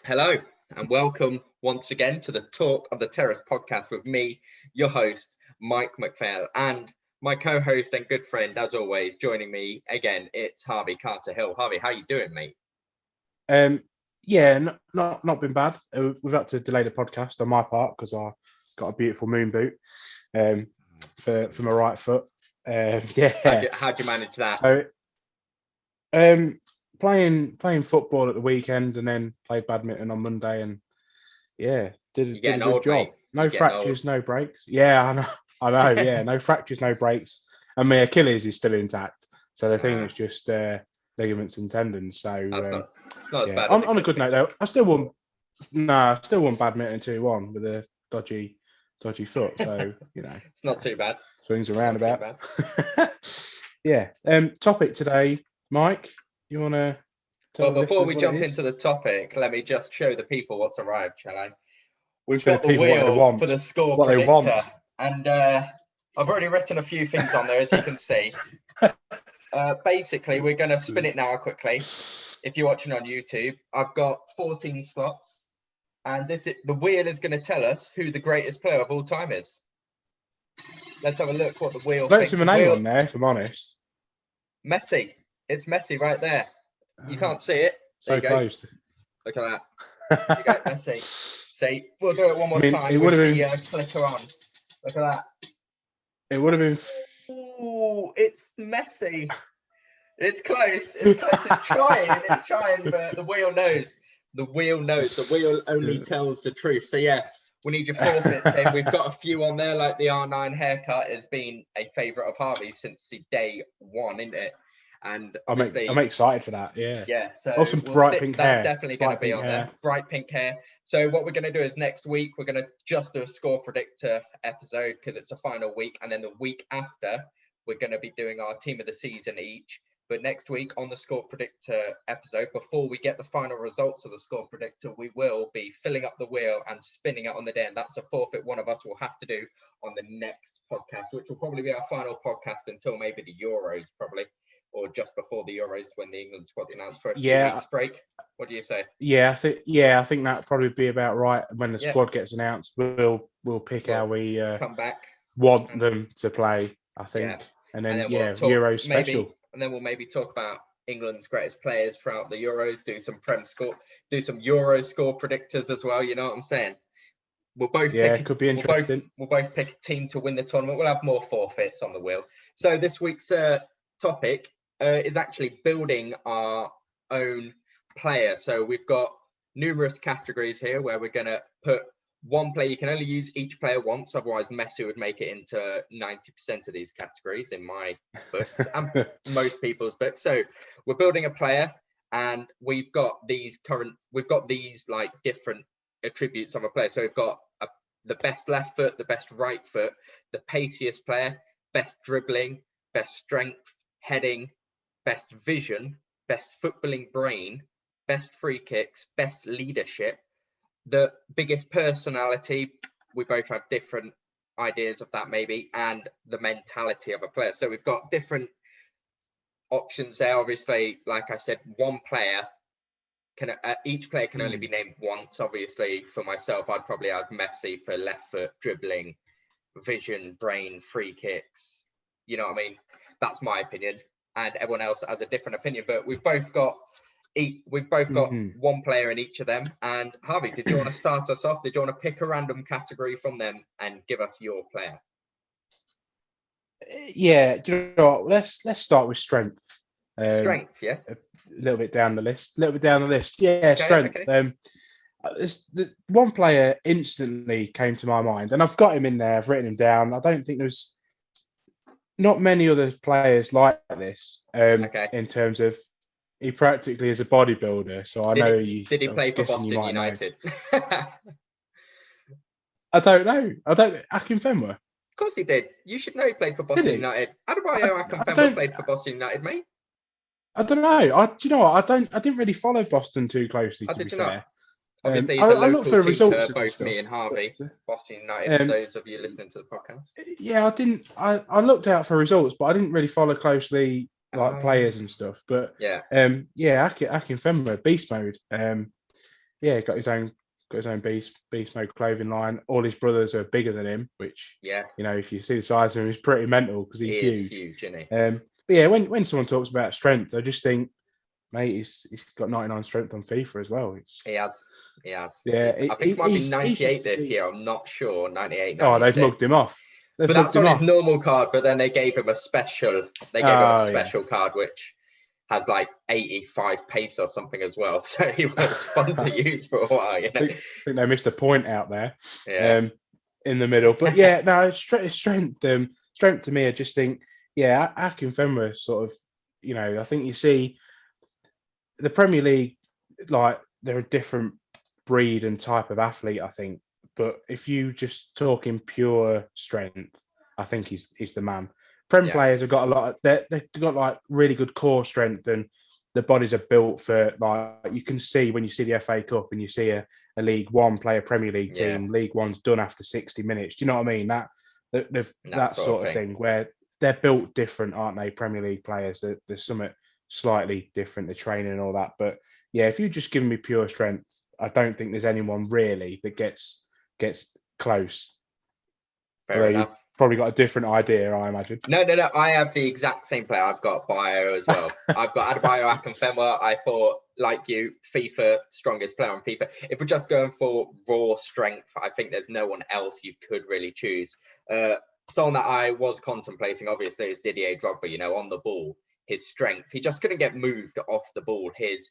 Hello, and welcome once again to the Talk on the Terrace podcast with me, your host, Mike McPhail, and my co-host and good friend, as always, joining me again, it's Harvey Carter Hill. Harvey, how you doing, mate? Not been bad. We've had to delay the podcast on my part because I got a beautiful moon boot for my right foot. How'd you manage that? So, playing football at the weekend and then played badminton on Monday, and did a good job. Mate. No fractures, no breaks. Yeah, I know. Yeah, no fractures, no breaks, and my Achilles is still intact. So the thing is just ligaments and tendons. So not as bad. On a good note though, I still won badminton 2-1 with a dodgy foot. So it's not too bad. Swings and roundabouts. Yeah. Topic today, Mike. You want to? Well, before we jump into the topic, let me just show the people what's arrived, shall I? We've got the wheel for the score predictor, and I've already written a few things on there, as you can see. Basically, we're going to spin it now quickly. If you're watching on YouTube, I've got 14 slots, and the wheel is going to tell us who the greatest player of all time is. Let's have a look what the wheel. Don't see my name on there, if I'm honest. Messi. It's Messi right there. You can't see it. So close. Look at that. There you go, Messi. See, we'll do it one more time. It would have been the clicker on. Look at that. It would have been. Oh, it's Messi. It's close. It's trying, but the wheel knows. The wheel only tells the truth. So yeah, we need your forfeits. And we've got a few on there, like the R9 haircut has been a favourite of Harvey since the day one, isn't it? And I'm excited for that. Yeah. Yeah. So awesome bright pink hair. That's definitely going to be on there. Bright pink hair. So what we're going to do is next week we're going to just do a score predictor episode because it's the final week, and then the week after we're going to be doing our team of the season each. But next week on the score predictor episode, before we get the final results of the score predictor, we will be filling up the wheel and spinning it on the day. And that's a forfeit one of us will have to do on the next podcast, which will probably be our final podcast until maybe the Euros, probably. Or just before the Euros when the England squad's announced for a few weeks break. What do you say? I think that'll probably be about right. When the squad gets announced, we'll pick how we come back. Want them to play, I think. And then we'll Euros special. And then we'll maybe talk about England's greatest players throughout the Euros, do some Euro score predictors as well, you know what I'm saying? We'll both could be interesting. We'll both pick a team to win the tournament. We'll have more forfeits on the wheel. So this week's topic is actually building our own player. So we've got numerous categories here where we're going to put one player. You can only use each player once, otherwise Messi would make it into 90% of these categories in my books and most people's books. So we're building a player, and we've got these like different attributes of a player. So we've got the best left foot, the best right foot, the paciest player, best dribbling, best strength, heading, best vision, best footballing brain, best free kicks, best leadership, the biggest personality. We both have different ideas of that maybe, and the mentality of a player. So we've got different options there. Obviously, like I said, each player can only be named once. Obviously, for myself, I'd probably have Messi for left foot, dribbling, vision, brain, free kicks. You know what I mean? That's my opinion, and everyone else has a different opinion. But we've both got one player in each of them. And Harvey, did you want to start us off? Did you want to pick a random category from them and give us your player? Yeah, do you know what? Let's start with strength. Strength, yeah. A little bit down the list. Yeah, okay, strength. Okay. The one player instantly came to my mind, and I've got him in there. I've written him down. I don't think there's not many other players like this. In terms of, he practically is a bodybuilder. So did he play for Boston United? I don't know. Akinfenwa. Of course he did. You should know he played for Boston United. Adebayo Akinfenwa played for Boston United, mate. I don't know. Do you know what? I didn't really follow Boston too closely, to be fair. Obviously, he's a local team to both me and Harvey. Boston United, for those of you listening to the podcast. Yeah, I looked out for results, but I didn't really follow closely like players and stuff. But Akinfenwa, beast mode. Yeah, got his own beast mode clothing line. All his brothers are bigger than him, which Yeah, if you see the size of him, he's pretty mental because he's he is huge. huge, isn't he? But yeah, when someone talks about strength, I just think, mate, he's got 99 strength on FIFA as well. He has. He has. Yeah, I think it might be he's just 98 this year. I'm not sure. 98, oh, they've 96. mugged him off. They've But mugged that's him on his off. normal card. But then they gave him a special. They gave him a Oh, yeah. special card which has like 85 pace or something as well. So he was fun to use for a while. You know? I think they missed a point out there. Yeah. In the middle. But yeah, no, it's strength. Strength to me, I just think, yeah, Akinfenwa sort of, I think you see the Premier League, like they're a different breed and type of athlete, I think. But if you just talk in pure strength, I think he's the man. Prem players have got a lot of, they've got like really good core strength, and the bodies are built for, like, you can see when you see the FA Cup and you see a League One play a Premier League team, League One's done after 60 minutes. Do you know what I mean? That sort of thing where they're built different, aren't they? Premier League players, there's something slightly different, the training and all that. But yeah, if you just give me pure strength, I don't think there's anyone really that gets close. Fair enough. You've probably got a different idea, I imagine. No. I have the exact same player. I've got Bio as well. I've got Adebayo, Akinfenwa. I thought, like you, FIFA, strongest player on FIFA. If we're just going for raw strength, I think there's no one else you could really choose. Someone that I was contemplating, obviously, is Didier Drogba. On the ball, his strength. He just couldn't get moved off the ball. His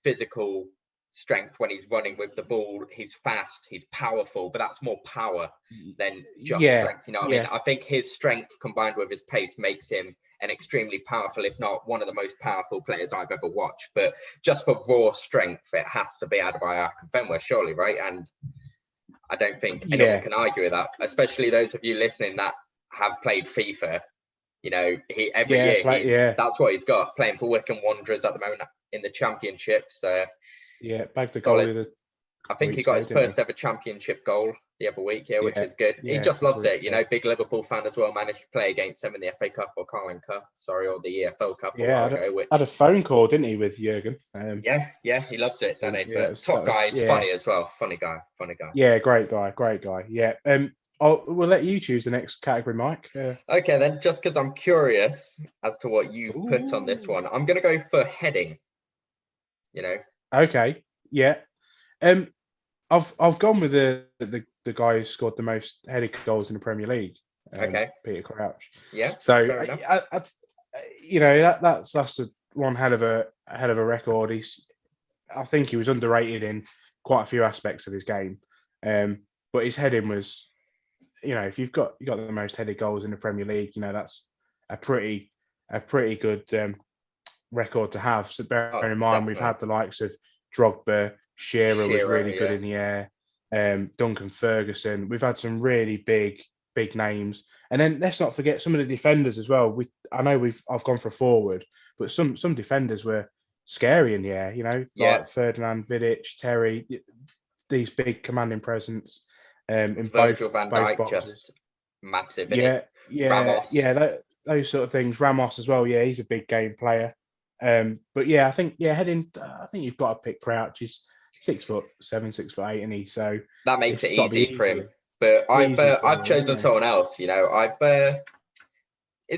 physical strength when he's running with the ball, he's fast, he's powerful, but that's more power than just strength. You know what I mean? I think his strength combined with his pace makes him an extremely powerful, if not one of the most powerful players I've ever watched. But just for raw strength, it has to be Adebayo Akinfenwa, surely, right? And I don't think anyone can argue with that, especially those of you listening that have played FIFA. Every year that's what he's got, playing for Wycombe Wanderers at the moment in the Championship. So bagged the goal. I think he got his first ever Championship goal the other week, which is good. He just loves it. Big Liverpool fan as well. Managed to play against him in the FA Cup or Carling Cup, or the EFL Cup a while ago. Had a phone call, didn't he, with Jurgen? He loves it, doesn't he? But top guy, he's funny as well. Funny guy. Yeah, great guy. Yeah. We'll let you choose the next category, Mike. Okay, then, just because I'm curious as to what you've put on this one, I'm going to go for heading. Okay. Yeah. I've gone with the guy who scored the most headed goals in the Premier League. Peter Crouch. Yeah. So that's one hell of a record. I think he was underrated in quite a few aspects of his game. But his heading was, if you've got the most headed goals in the Premier League, that's a pretty good record to have. So bear in mind, we've had the likes of Drogba, Shearer was really good in the air, Duncan Ferguson. We've had some really big names, and then let's not forget some of the defenders as well. I've gone for forward, but some defenders were scary in the air. Like Ferdinand, Vidic, Terry, these big commanding presence in Virgil both van Dijk, boxes. just massive. Ramos. Those sort of things. Ramos as well. Yeah, he's a big game player. But I think heading. I think you've got to pick Crouch. He's 6'7", 6'8", and he so that makes it easy for him. But I've chosen someone else. It's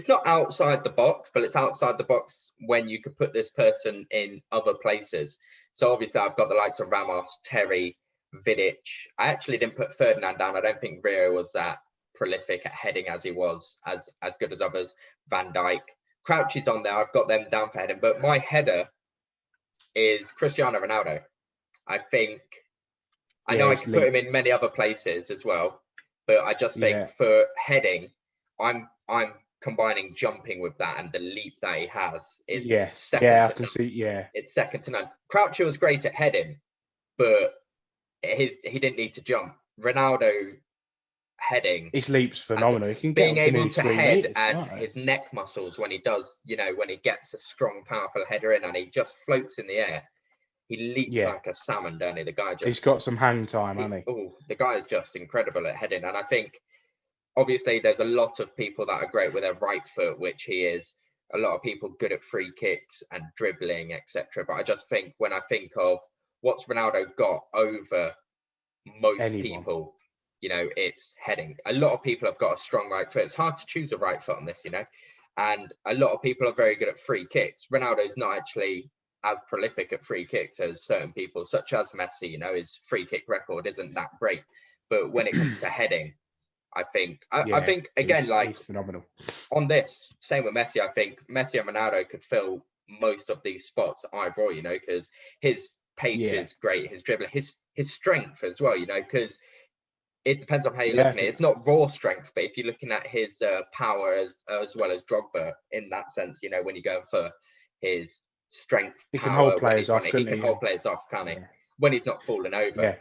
not outside the box, but it's outside the box when you could put this person in other places. So obviously I've got the likes of Ramos, Terry, Vidic. I actually didn't put Ferdinand down. I don't think Rio was that prolific at heading as he was, as good as others. Van Dijk. Crouch is on there. I've got them down for heading, but my header is Cristiano Ronaldo. I think I know I could put him in many other places as well, but I just think for heading, I'm combining jumping with that, and the leap that he has is I can see. It's second to none. Croucher was great at heading, but he didn't need to jump. Ronaldo heading, his leap's phenomenal. He can being get able to head meters, and his neck muscles when he does, when he gets a strong, powerful header in and he just floats in the air. He leaps like a salmon, doesn't he? The guy he's got some hang time, hasn't he? Oh, the guy is just incredible at heading. And I think, obviously, there's a lot of people that are great with their right foot, which he is. A lot of people good at free kicks and dribbling, etc. But I just think when I think of what's Ronaldo got over most people? It's heading. A lot of people have got a strong right foot. It's hard to choose a right foot on this, and a lot of people are very good at free kicks. Ronaldo's not actually as prolific at free kicks as certain people, such as Messi. His free kick record isn't that great, but when it comes to heading, I think again, he's phenomenal. On this, same with Messi. I think Messi and Ronaldo could fill most of these spots either or, because his pace is great, his dribbling, his strength as well, because it depends on how you're looking at it. It's not raw strength, but if you're looking at his power as well as Drogba in that sense, when you go for his strength, he power, can hold players off. He can hold players off, can't he? When he's not falling over. Yeah.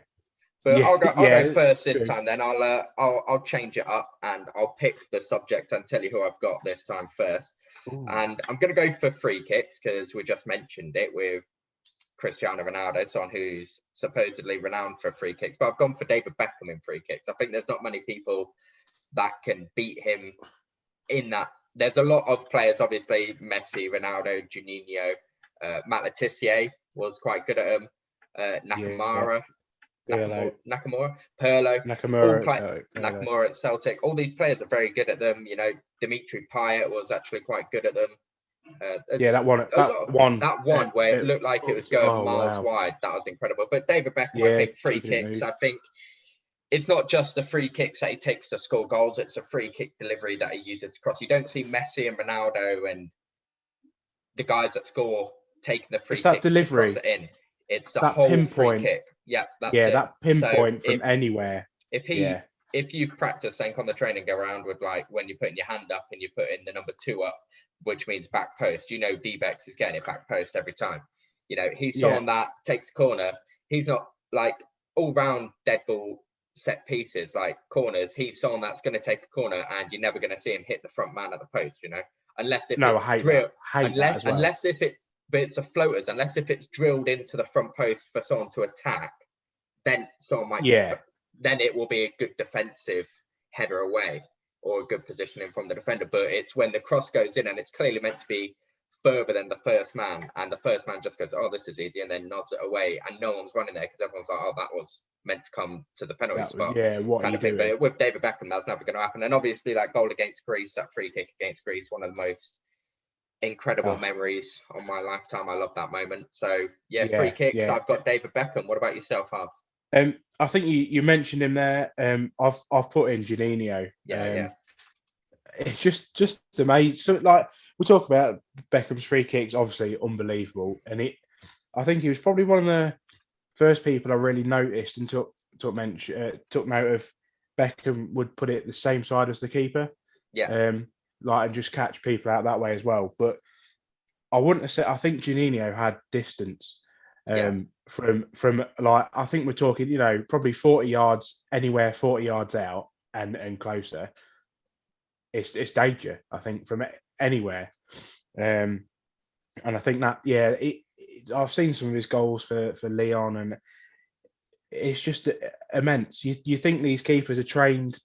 But I'll go first this time. Then I'll change it up and I'll pick the subject and tell you who I've got this time first. Ooh. And I'm going to go for free kicks because we just mentioned it with Cristiano Ronaldo, someone who's supposedly renowned for free kicks. But I've gone for David Beckham in free kicks. I think there's not many people that can beat him in that. There's a lot of players, obviously, Messi, Ronaldo, Juninho, Matt Letizia was quite good at him. Nakamura, Nakamura at Celtic. All these players are very good at them. Dimitri Payet was actually quite good at them. That one where it looked like it was going miles wide. That was incredible. But David Beckham, I think free kicks. I think it's not just the free kicks that he takes to score goals. It's a free kick delivery that he uses to cross. You don't see Messi and Ronaldo and the guys that score taking the free kick delivery to cross it in. It's the whole pinpoint. Free kick. Yeah, that's it. That pinpoint from anywhere. If you've practiced saying on the training go around with like when you're putting your hand up and you're putting the number 2 up, which means back post, D-Bex is getting it back post every time. He's someone that takes a corner. He's not like all round dead ball set pieces like corners. He's someone that's going to take a corner and you're never going to see him hit the front man at the post, unless if I hate that as well. Unless if it, but it's the floaters, unless if it's drilled into the front post for someone to attack, then someone might, then it will be a good defensive header away or a good positioning from the defender. But it's when the cross goes in and it's clearly meant to be further than the first man, and the first man just goes, oh, this is easy, and then nods it away, and no one's running there because everyone's like, oh, that was meant to come to the penalty spot. What kind of thing. But with David Beckham, that's never going to happen. And obviously that goal against Greece, that free kick against Greece, one of the most incredible memories on my lifetime. I love that moment. So free kicks. I've got David Beckham. What about yourself, Harv? I think you mentioned him there. I've put in Juninho. It's just amazing. So, like we talk about Beckham's free kicks, obviously unbelievable, and I think he was probably one of the first people I really noticed and took note of. Beckham would put it the same side as the keeper, and just catch people out that way as well. But I wouldn't have said. I think Juninho had distance from like, I think we're talking, probably 40 yards anywhere, 40 yards out and closer. It's danger, I think, from anywhere. And I think that, I've seen some of his goals for Lyon, and it's just immense. You think these keepers are trained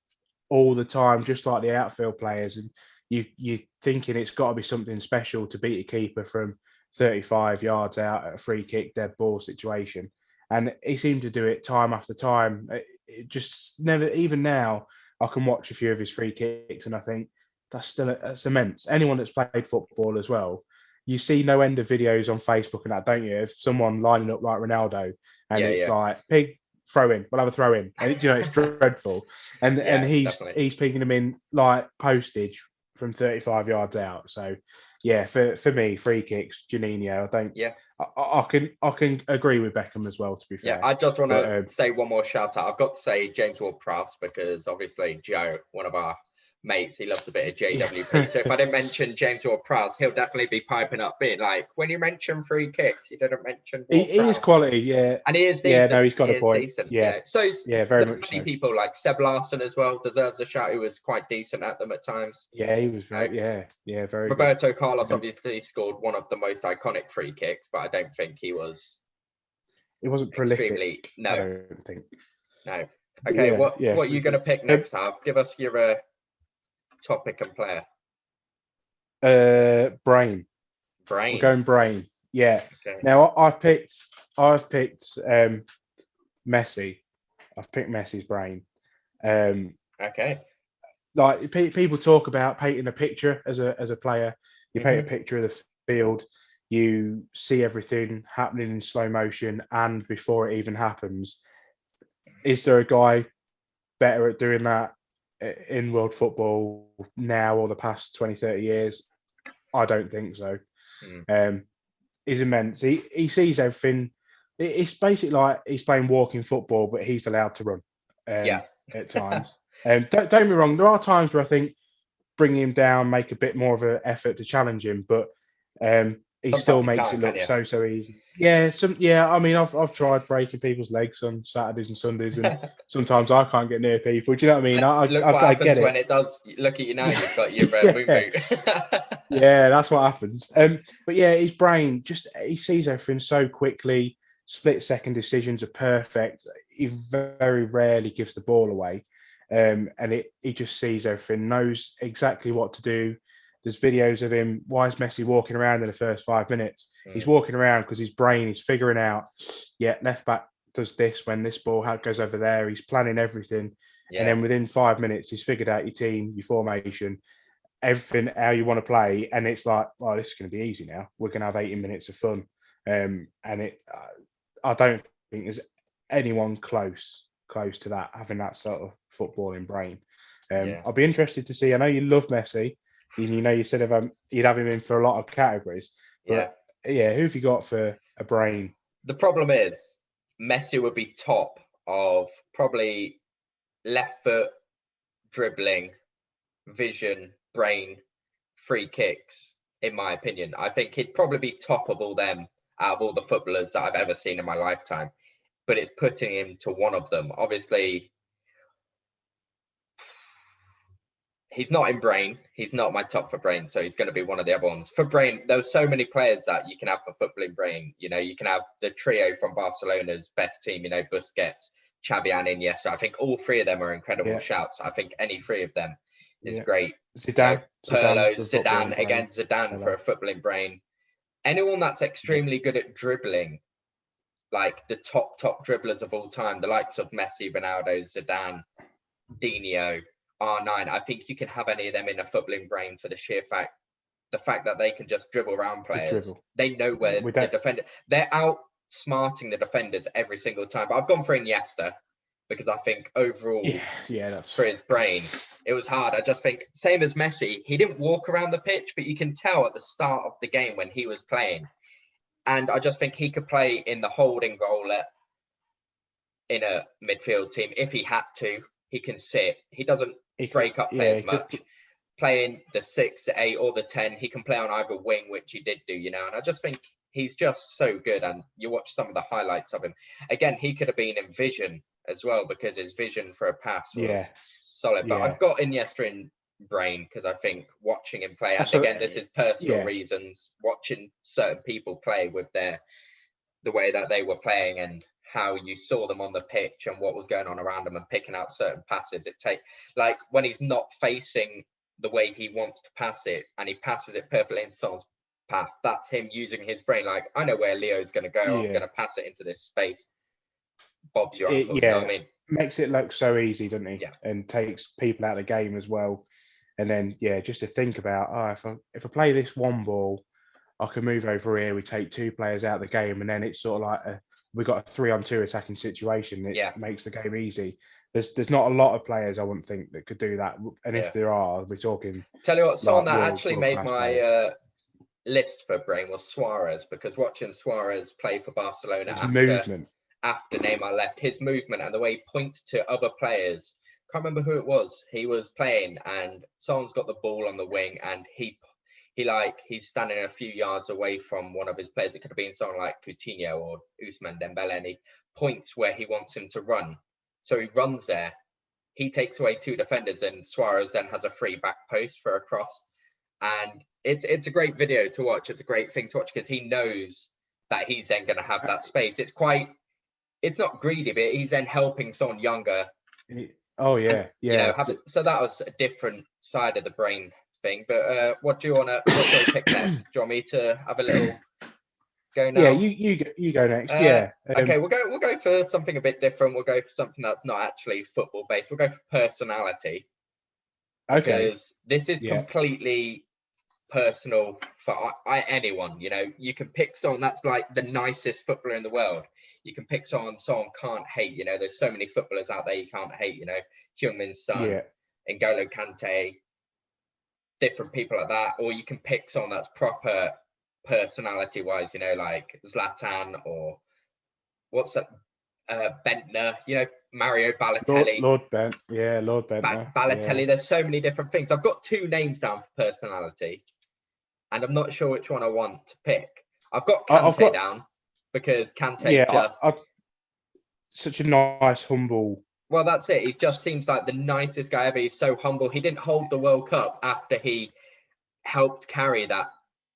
all the time, just like the outfield players, and you're thinking it's got to be something special to beat a keeper from 35 yards out at a free kick, dead ball situation. And he seemed to do it time after time. It just never, even now, I can watch a few of his free kicks and I think that's immense. Anyone that's played football as well, you see no end of videos on Facebook and that, don't you? If someone lining up like Ronaldo and like, pig, throw in, we'll have a throw in. And it's dreadful. And he's picking them in like postage from 35 yards out. So for me, free kicks, Juninho. I can agree with Beckham as well, to be fair. I just want to say one more shout out. I've got to say James Ward-Prowse, because obviously Joe, one of our mates, he loves a bit of JWP. So if I didn't mention James Ward-Prowse, he'll definitely be piping up, being like, when you mention free kicks, you didn't mention Ward-Prowse. He is quality, and he is decent. Yeah, no, he's got a point. Decent, So very much many people like Seb Larsson as well deserves a shout. He was quite decent at them at times. Yeah, he was great. Very Roberto good. Carlos obviously scored one of the most iconic free kicks, but I don't think he was. It wasn't prolific. No, I don't think. No. Okay, what are you going to pick next, Harv? Give us your topic and player. Brain. We're going brain. Yeah. Okay. Now I've picked Messi. I've picked Messi's brain. Okay. Like people talk about painting a picture as a player. You paint a picture of the field. You see everything happening in slow motion, and before it even happens, is there a guy better at doing that in world football now or the past 20, 30 years? I don't think so. He's immense. He sees everything. It's basically like he's playing walking football, but he's allowed to run at times. Don't get me wrong, there are times where I think bringing him down, make a bit more of an effort to challenge him, but he Sometimes still you makes can't, it can look you? so easy. I mean, I've tried breaking people's legs on Saturdays and Sundays, and sometimes I can't get near people. Do you know what I mean? And look what I get happens it. when it does. Look at you now. You've got your moon Yeah. boot. Yeah, that's what happens. But yeah, his brain he sees everything so quickly. Split second decisions are perfect. He very rarely gives the ball away, and he just sees everything, knows exactly what to do. There's videos of him. Why is Messi walking around in the first 5 minutes? He's walking around because his brain is figuring out. Yeah, left back does this when this ball goes over there. He's planning everything, and then within 5 minutes, he's figured out your team, your formation, everything how you want to play, and it's like, oh, this is going to be easy now. We're going to have 80 minutes of fun, and I don't think there's anyone close to that, having that sort of footballing brain. I'll be interested to see. I know you love Messi. You said you'd have him in for a lot of categories, but who have you got for a brain? The problem is Messi would be top of probably left foot, dribbling, vision, brain, free kicks, in my opinion. I think he'd probably be top of all them out of all the footballers that I've ever seen in my lifetime. But it's putting him to one of them. Obviously, he's not in brain. He's not my top for brain, so he's going to be one of the other ones. For brain, there's so many players that you can have for footballing brain. You can have the trio from Barcelona's best team, Busquets, Xavi and Iniesta. I think all three of them are incredible shouts. I think any three of them is great. Zidane, Pirlo, for Zidane, brain. Zidane for a footballing brain. Anyone that's extremely good at dribbling, like the top dribblers of all time, the likes of Messi, Ronaldo, Zidane, Dino, R9. I think you can have any of them in a footballing brain for the sheer fact that they can just dribble around players. They know where the defender. They're outsmarting the defenders every single time. But I've gone for Iniesta because I think overall, that's for his brain, it was hard. I just think same as Messi, he didn't walk around the pitch, but you can tell at the start of the game when he was playing. And I just think he could play in the holding role in a midfield team if he had to. He can sit. He doesn't break up players much. Playing the 6, 8, or the 10, he can play on either wing, which he did do, And I just think he's just so good. And you watch some of the highlights of him. Again, he could have been in vision as well because his vision for a pass was solid. But I've got Iniesta in brain because I think watching him play, and again, this is personal reasons, watching certain people play with the way that they were playing and how you saw them on the pitch and what was going on around them and picking out certain passes. Like when he's not facing the way he wants to pass it and he passes it perfectly in Son's path, that's him using his brain. Like, I know where Leo's going to go. I'm going to pass it into this space. Bob's your uncle, you know what I mean? Makes it look so easy, doesn't he? Yeah. And takes people out of the game as well. And then, just to think about, if I play this one ball, I can move over here. We take 2 players out of the game, and then it's sort of like we got a 3-on-2 attacking situation. It makes the game easy. There's not a lot of players I wouldn't think that could do that, and if there are, we're talking. Tell you what, someone that actually made my list for brain was Suarez, because watching Suarez play for Barcelona after Neymar left, his movement and the way he points to other players. Can't remember who it was. He was playing, and someone's got the ball on the wing, and he's standing a few yards away from one of his players. It could have been someone like Coutinho or Ousmane Dembele, and he points where he wants him to run. So he runs there. He takes away 2 defenders, and Suarez then has a free back post for a cross. And it's a great video to watch. It's a great thing to watch because he knows that he's then going to have that space. It's not greedy, but he's then helping someone younger. Oh yeah, So that was a different side of the brain thing. But what do you want to pick next? Do you want me to have a little go now? Yeah, you go next. Yeah. Okay, we'll go for something a bit different. We'll go for something that's not actually football based. We'll go for personality, Okay. because this is Yeah. completely personal for anyone. You can pick someone that's like the nicest footballer in the world. You can pick someone can't hate. There's so many footballers out there you can't hate. Heung-Min Son, Yeah. N'Golo Kante, different people like that. Or you can pick someone that's proper personality wise. Like Zlatan, or what's that? Bentner. Mario Balotelli. Lord Bent. Yeah, Lord Bentner. Balotelli. Yeah. There's so many different things. I've got 2 names down for personality, and I'm not sure which one I want to pick. I've got I've Kante got down, because Kante's yeah. just Such a nice, humble. well, that's it. He just seems like the nicest guy ever. He's so humble. He didn't hold the World Cup after he helped carry that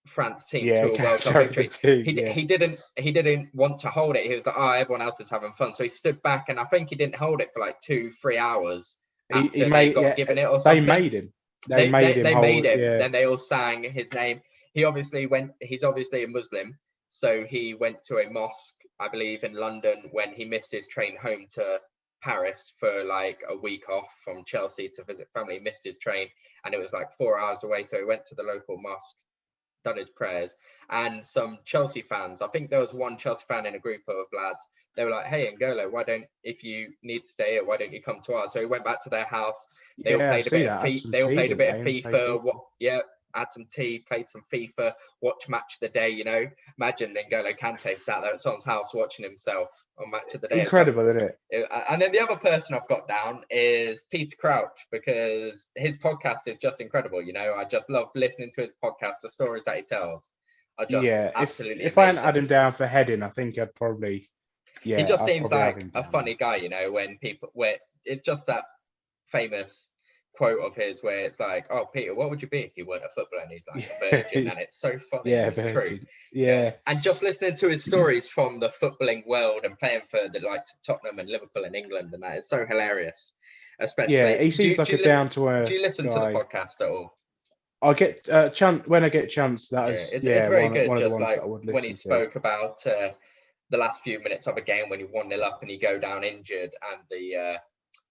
France team Yeah, to a World Cup carry the victory. team. He didn't want to hold it. He was like, oh, everyone else is having fun. So he stood back, and I think he didn't hold it for like 2-3 hours He after they made. got Yeah, given it or they something. made him. They made him They made hold. him. Yeah. Then they all sang his name. He's obviously a Muslim, so he went to a mosque, I believe, in London, when he missed his train home to Paris for like a week off from Chelsea to visit family. He missed his train, and it was like 4 hours away, so he went to the local mosque, done his prayers, and some Chelsea fans, I think there was one Chelsea fan in a group of lads, they were like, hey, N'Golo, if you need to stay here, why don't you come to ours? So he went back to their house. They all Yeah, I played a see bit of that. Had some they all tea, played a didn't bit of they? And play FIFA. football. Had some tea, played some FIFA, watch Match of the Day. Imagine N'Golo Kante sat there at someone's house watching himself on Match of the Day. Incredible, isn't it? And then the other person I've got down is Peter Crouch, because his podcast is just incredible. I just love listening to his podcast, the stories that he tells are just absolutely if amazing. I hadn't had him down for heading, I think I'd probably. Yeah, he just I'd seems probably have like him a down. funny guy, where it's just that famous quote of his where it's like, oh, Peter, what would you be if you weren't a footballer? And he's like a virgin, and it's so funny. Yeah, and true. virgin. Yeah. And just listening to his stories from the footballing world and playing for the likes of Tottenham and Liverpool and England, and that is so hilarious. Especially, Yeah, he seems like a down to earth. Do you listen to the podcast at all? I get chance when I get a chance. It's very good. One of the just ones like that I would listen when he to. spoke about the last few minutes of a game when you 1-0 up and you go down injured, and the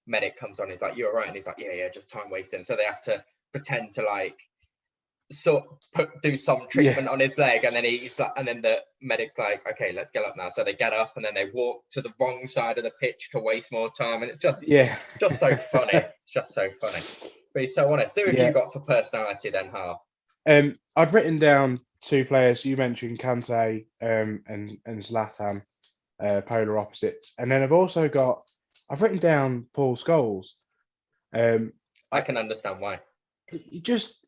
medic comes on. He's like, "You're right," and he's like, "Yeah, just time wasting." So they have to pretend to like do some treatment on his leg, and then he's like, and then the medic's like, "Okay, let's get up now." So they get up, and then they walk to the wrong side of the pitch to waste more time, and it's just so funny. It's just so funny. But he's so honest. Who have you got for personality then, Har? I'd written down 2 players. You mentioned Kante and Zlatan, polar opposites, and then I've written down Paul Scholes. I can understand why. He just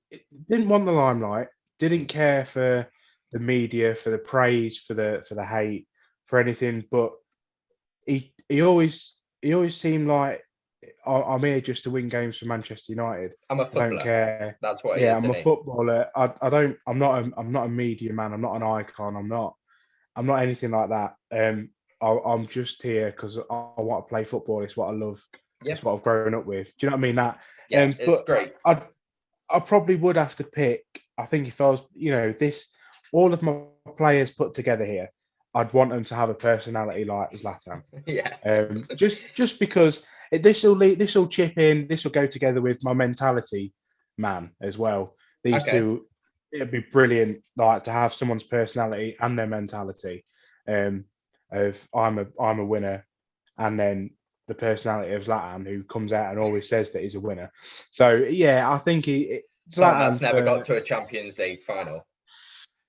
didn't want the limelight, didn't care for the media, for the praise, for the hate, for anything. But he always seemed like, I'm here just to win games for Manchester United. I'm a footballer. I don't care. That's what. Yeah, I'm a footballer. I don't. I'm not a media man. I'm not an icon. I'm not anything like that. I'm just here because I want to play football. It's what I love. Yeah. It's what I've grown up with. Do you know what I mean? That. Yeah, it's great. I probably would have to pick. I think if I was, all of my players put together here, I'd want them to have a personality like Zlatan. Yeah. Just because this will chip in. This will go together with my mentality, man, as well. These two, it'd be brilliant, like to have someone's personality and their mentality. Of I'm a winner, and then the personality of Zlatan, who comes out and always says that he's a winner. So yeah, I think Zlatan's never got to a Champions League final.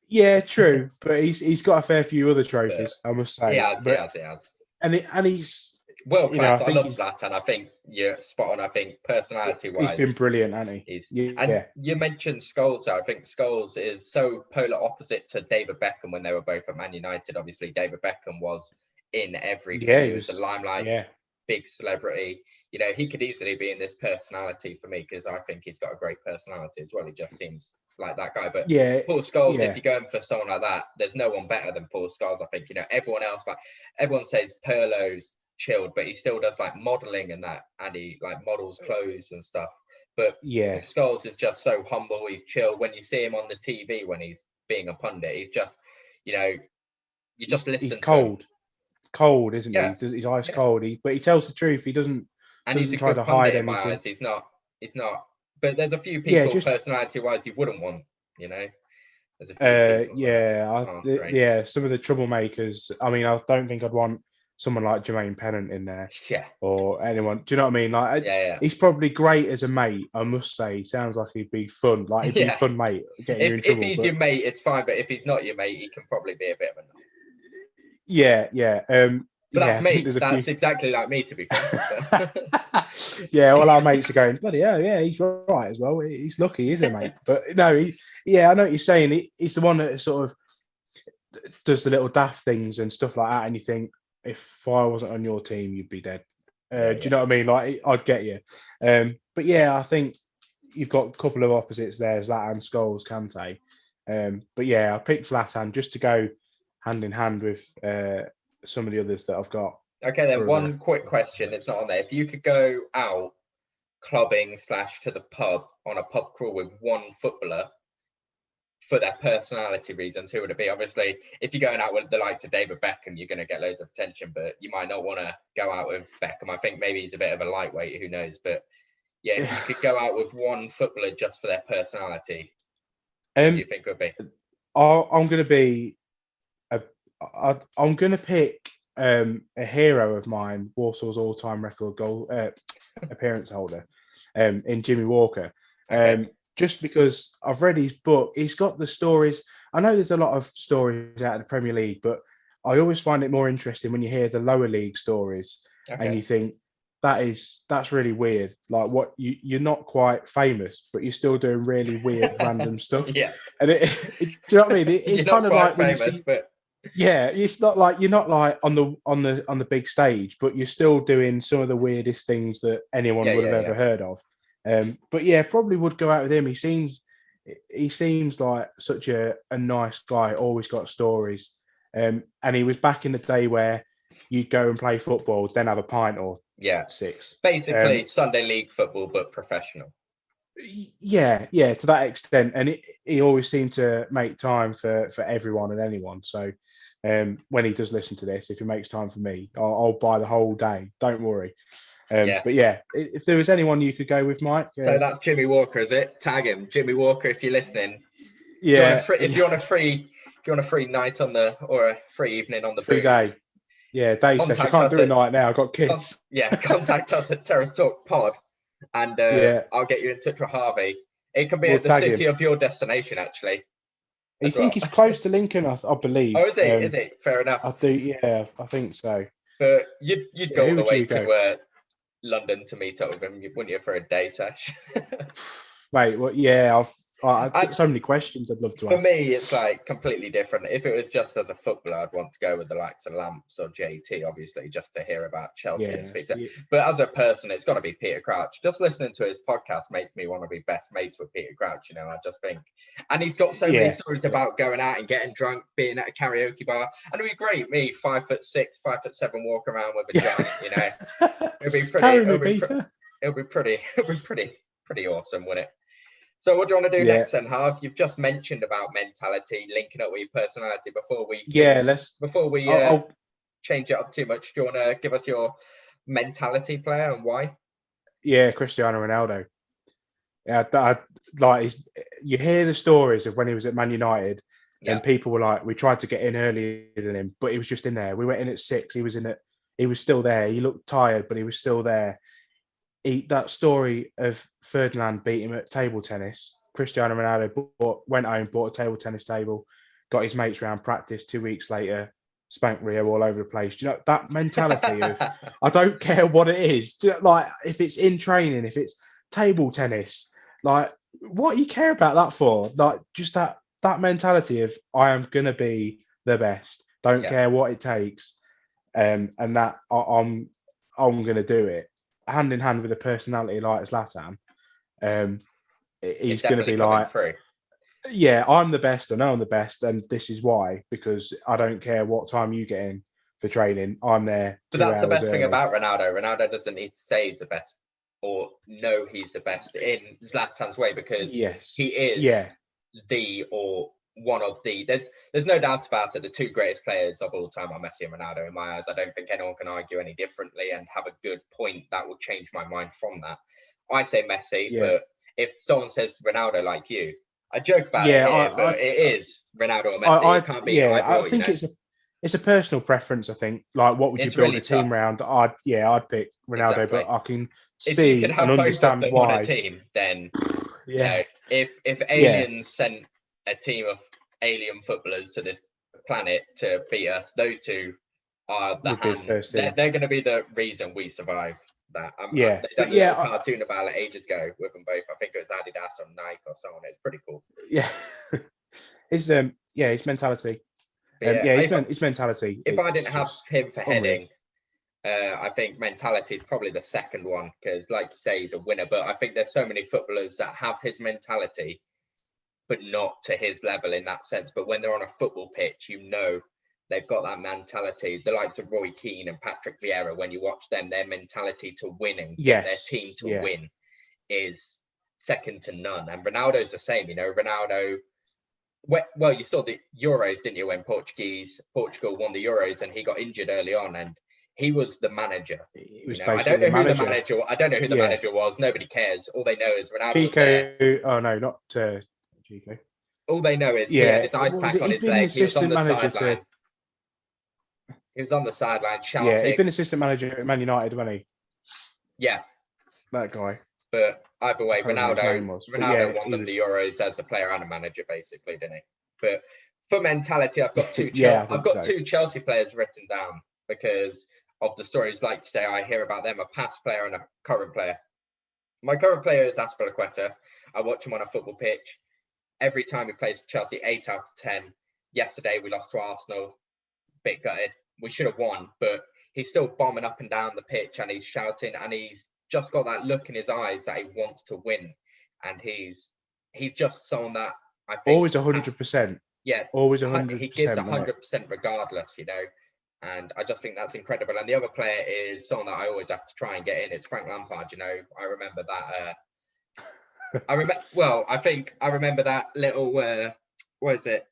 Yeah, true, but he's got a fair few other trophies, I must say. He has. And he's world class. I love Zlatan. I think you're spot on. I think personality-wise, he's been brilliant, hasn't he? And you mentioned Scholes. So I think Scholes is so polar opposite to David Beckham when they were both at Man United. Obviously, David Beckham was in everything. He was the limelight, big celebrity. He could easily be in this personality for me, because I think he's got a great personality as well. He just seems like that guy. But Paul Scholes, if you're going for someone like that, there's no one better than Paul Scholes. I think everyone else, like everyone says Pirlo's chilled, but he still does like modeling and that, and he like models clothes and stuff. But Scholes is just so humble. He's chill. When you see him on the TV when he's being a pundit, he's just You just listen. He's cold, isn't he? He's ice cold. But he tells the truth. He doesn't. And he's a try good to pundit hide in my anything. eyes. He's not. But there's a few people, personality-wise, you wouldn't want. There's a few people. Some of the troublemakers. I mean, I don't think I'd want someone like Jermaine Pennant in there. Yeah. Or anyone. Do you know what I mean? Like, he's probably great as a mate. I must say, he sounds like he'd be fun. Like, he'd be a fun mate. Getting you in trouble. If he's your mate, it's fine. But if he's not your mate, he can probably be a bit of a. Yeah. But that's me. That's exactly like me, to be fair. Yeah, well, our mates are going, bloody hell, yeah, he's right as well. He's lucky, isn't he, mate? But no, I know what you're saying. He's the one that sort of does the little daft things and stuff like that. And you think, if I wasn't on your team, you'd be dead. Do you know what I mean? Like, I'd get you. But yeah, I think you've got a couple of opposites there, Zlatan, Scholes, Kante. But yeah, I picked Zlatan just to go hand in hand with some of the others that I've got. Okay, then one quick question. It's not on there. If you could go out clubbing / to the pub on a pub crawl with one footballer for their personality reasons, who would it be? Obviously, if you're going out with the likes of David Beckham, you're going to get loads of attention, but you might not want to go out with Beckham. I think maybe he's a bit of a lightweight, who knows? But yeah, if you could go out with one footballer just for their personality, who do you think would be? I'm going to be I'm going to pick a hero of mine, Warsaw's all-time record goal appearance holder, in Jimmy Walker. Just because I've read his book, he's got the stories. I know there's a lot of stories out of the Premier League, but I always find it more interesting when you hear the lower league stories and you think that's really weird. Like, what you're not quite famous, but you're still doing really weird random stuff. Yeah. And do you know what I mean? It's kind of like when famous, but yeah, it's not like you're not like on the big stage, but you're still doing some of the weirdest things that anyone would have ever heard of. But yeah, probably would go out with him. He seems like such a nice guy. Always got stories. And he was back in the day where you'd go and play football, then have a pint or six. Basically, Sunday league football, but professional. Yeah, to that extent. And he always seemed to make time for everyone and anyone. So when he does listen to this, if he makes time for me, I'll buy the whole day. Don't worry. But yeah, if there was anyone you could go with, Mike. So that's Jimmy Walker, is it? Tag him, Jimmy Walker, if you're listening. Yeah. If you want a free night or a free evening on the free day. Yeah, day session. I can't do a night now. I've got kids. Contact us at Terrace Talk Pod, and I'll get you in touch with Harvey. It can be at the city of your destination, actually. I think he's close to Lincoln, I believe. Oh, is it? Is it? Fair enough. I do. Yeah, I think so. But you'd go all the way to London to meet up with him, wouldn't you, for a day sesh? Mate, well, yeah, I've got so many questions I'd love to ask. For me, it's like completely different. If it was just as a footballer, I'd want to go with the likes of Lamps or JT, obviously, just to hear about Chelsea and speak to. But as a person, it's got to be Peter Crouch. Just listening to his podcast makes me want to be best mates with Peter Crouch, I just think. And he's got so many stories about going out and getting drunk, being at a karaoke bar. And it'd be great, me, 5'6", 5'7", walking around with a giant, It'd be pretty. It'll be pretty awesome, wouldn't it? So what do you want to do next then, Harv? You've just mentioned about mentality, linking up with your personality before we change it up too much. Do you want to give us your mentality player and why? Yeah, Cristiano Ronaldo. Yeah, you hear the stories of when he was at Man United and people were like, we tried to get in earlier than him, but he was just in there. We went in at 6. He was still there. He looked tired, but he was still there. That story of Ferdinand beat him at table tennis. Cristiano Ronaldo went home, bought a table tennis table, got his mates around practice. 2 weeks later, spanked Rio all over the place. Do you know that mentality of I don't care what it is. Like, if it's in training, if it's table tennis, like, what do you care about that for? Like, just that mentality of I am gonna be the best. Don't care what it takes, and that I'm gonna do it. Hand in hand with a personality like Zlatan, he's going to be like, I'm the best. I know I'm the best, and this is why, because I don't care what time you get in for training. I'm there. But that's the best thing about Ronaldo. Ronaldo doesn't need to say he's the best or know he's the best in Zlatan's way, because he is the or one of there's no doubt about it. The two greatest players of all time are Messi and Ronaldo in my eyes. I don't think anyone can argue any differently and have a good point that will change my mind from that. I say Messi, but if someone says Ronaldo like you, I joke about it here, but it is Ronaldo or Messi. It can't be either or, I think it's a personal preference. I think, like, what would you build really a team around? I'd pick Ronaldo, exactly. But I can see and understand both of them why. On a team, then you know, if aliens sent a team of alien footballers to this planet to beat us, those two are the hand. They're going to be the reason we survive. That they done a little cartoon about it ages ago with them both. I think it was Adidas or Nike or someone. It's pretty cool. Yeah, his mentality. His mentality. If I didn't have him for heading, I think mentality is probably the second one, because, like you say, he's a winner. But I think there's so many footballers that have his mentality, but not to his level in that sense. But when they're on a football pitch, you know they've got that mentality. The likes of Roy Keane and Patrick Vieira, when you watch them, their mentality to win and get their team to win is second to none. And Ronaldo's the same. You know, Ronaldo. Well, you saw the Euros, didn't you, when Portugal won the Euros and he got injured early on, and he was the manager. I don't know who the manager was. Nobody cares. All they know is Ronaldo. Chico. Oh no, not Chico. All they know is he had his ice pack on his leg. He was on the sideline. He was on the sideline shouting. Yeah, he'd been assistant manager at Man United, wasn't he? Yeah. That guy. But either way, Ronaldo won them the Euros as a player and a manager, basically, didn't he? But for mentality, I've got two. Two Chelsea players written down because of the stories. Like you say, I hear about them, a past player and a current player. My current player is Azpilicueta. I watch him on a football pitch. Every time he plays for Chelsea, 8 out of 10. Yesterday, we lost to Arsenal. Bit gutted. We should have won, but he's still bombing up and down the pitch, and he's shouting, and he's just got that look in his eyes that he wants to win. And he's just someone that I think always 100%. Yeah, always 100%. He gives 100% regardless, you know. And I just think that's incredible. And the other player is someone that I always have to try and get in. It's Frank Lampard. You know, I remember that. I remember that little. What is it?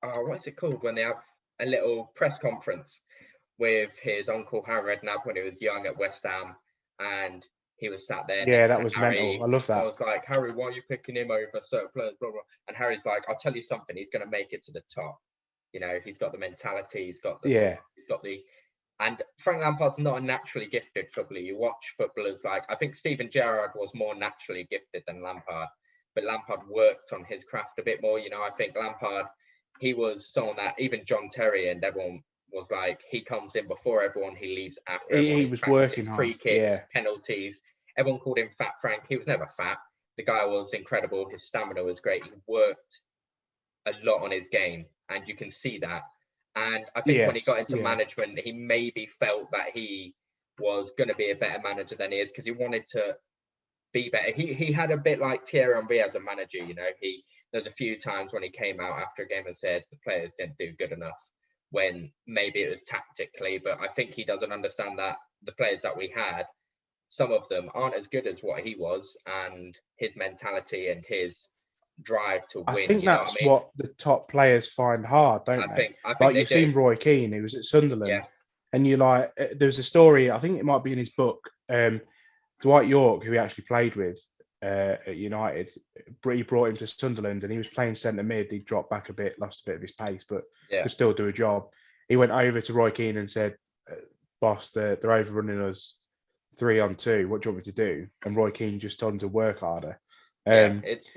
Oh, what's it called when they have a little press conference with his uncle Harry Redknapp when he was young at West Ham, and he was sat there. Yeah, that was mental. I love that. I was like, Harry, why are you picking him over certain players? Blah, blah. And Harry's like, I'll tell you something. He's going to make it to the top. You know, he's got the mentality. He's got the. And Frank Lampard's not a naturally gifted footballer. You watch footballers like, I think Steven Gerrard was more naturally gifted than Lampard, but Lampard worked on his craft a bit more. You know, I think Lampard, he was someone that even John Terry and everyone was like, he comes in before everyone, he leaves after everyone. He was working hard. Free kicks, penalties. Everyone called him Fat Frank. He was never fat. The guy was incredible. His stamina was great. He worked a lot on his game, and you can see that. And I think when he got into management, he maybe felt that he was going to be a better manager than he is, because he wanted to be better. He had a bit like Thierry Henry as a manager, you know. There's a few times when he came out after a game and said the players didn't do good enough, when maybe it was tactically. But I think he doesn't understand that the players that we had, some of them aren't as good as what he was, and his mentality and his drive to win. I think that's what the top players find hard, don't they? I think like you've seen Roy Keane, who was at Sunderland, and you like, there's a story, I think it might be in his book, Dwight York, who he actually played with at United, he brought him to Sunderland, and he was playing centre mid. He dropped back a bit, lost a bit of his pace, but could still do a job. He went over to Roy Keane and said, boss, they're overrunning us 3-on-2. What do you want me to do? And Roy Keane just told him to work harder. It's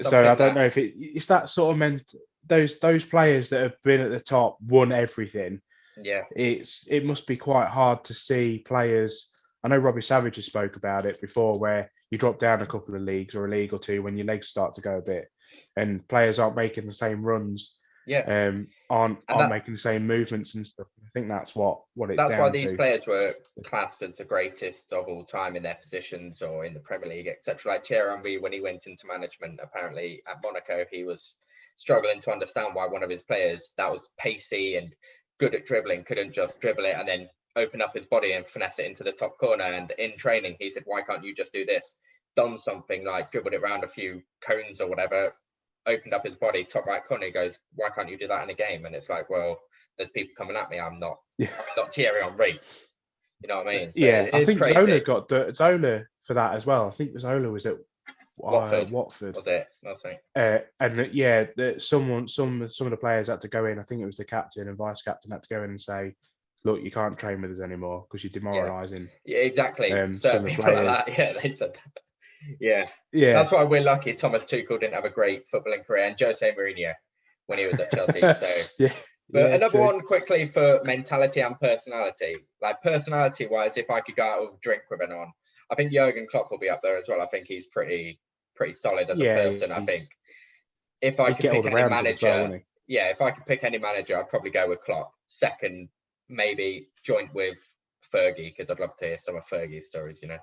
so I don't know if it's that sort of those players that have been at the top, won everything. Yeah, it must be quite hard to see players. I know Robbie Savage has spoke about it before, where you drop down a couple of leagues or a league or two when your legs start to go a bit, and players aren't making the same runs. Aren't making the same movements and stuff. I think that's what it's down to. That's why these players were classed as the greatest of all time in their positions or in the Premier League, etc. Like Thierry Henry, when he went into management, apparently at Monaco, he was struggling to understand why one of his players that was pacey and good at dribbling couldn't just dribble it and then open up his body and finesse it into the top corner. And in training, he said, why can't you just do this? Done something like dribbled it around a few cones or whatever, opened up his body, top right corner. He goes, "Why can't you do that in a game?" And it's like, well, there's people coming at me. I'm not Thierry Henry. You know what I mean? So it I is think crazy. Zola got Zola for that as well. I think Zola was at Watford. Watford. Was it? That's right. And some of the players had to go in. I think it was the captain and vice captain had to go in and say, "Look, you can't train with us anymore because you're demoralising." Yeah, exactly. Some People players. like that. Yeah, they said that. Yeah. That's why we're lucky Thomas Tuchel didn't have a great footballing career, and Jose Mourinho when he was at Chelsea. So But another one quickly for mentality and personality. Like personality wise, if I could go out with a drink with anyone, I think Jurgen Klopp will be up there as well. I think he's pretty solid as a person. I think if I could pick any manager, if I could pick any manager, I'd probably go with Klopp. Second, maybe joint with Fergie, because I'd love to hear some of Fergie's stories, you know.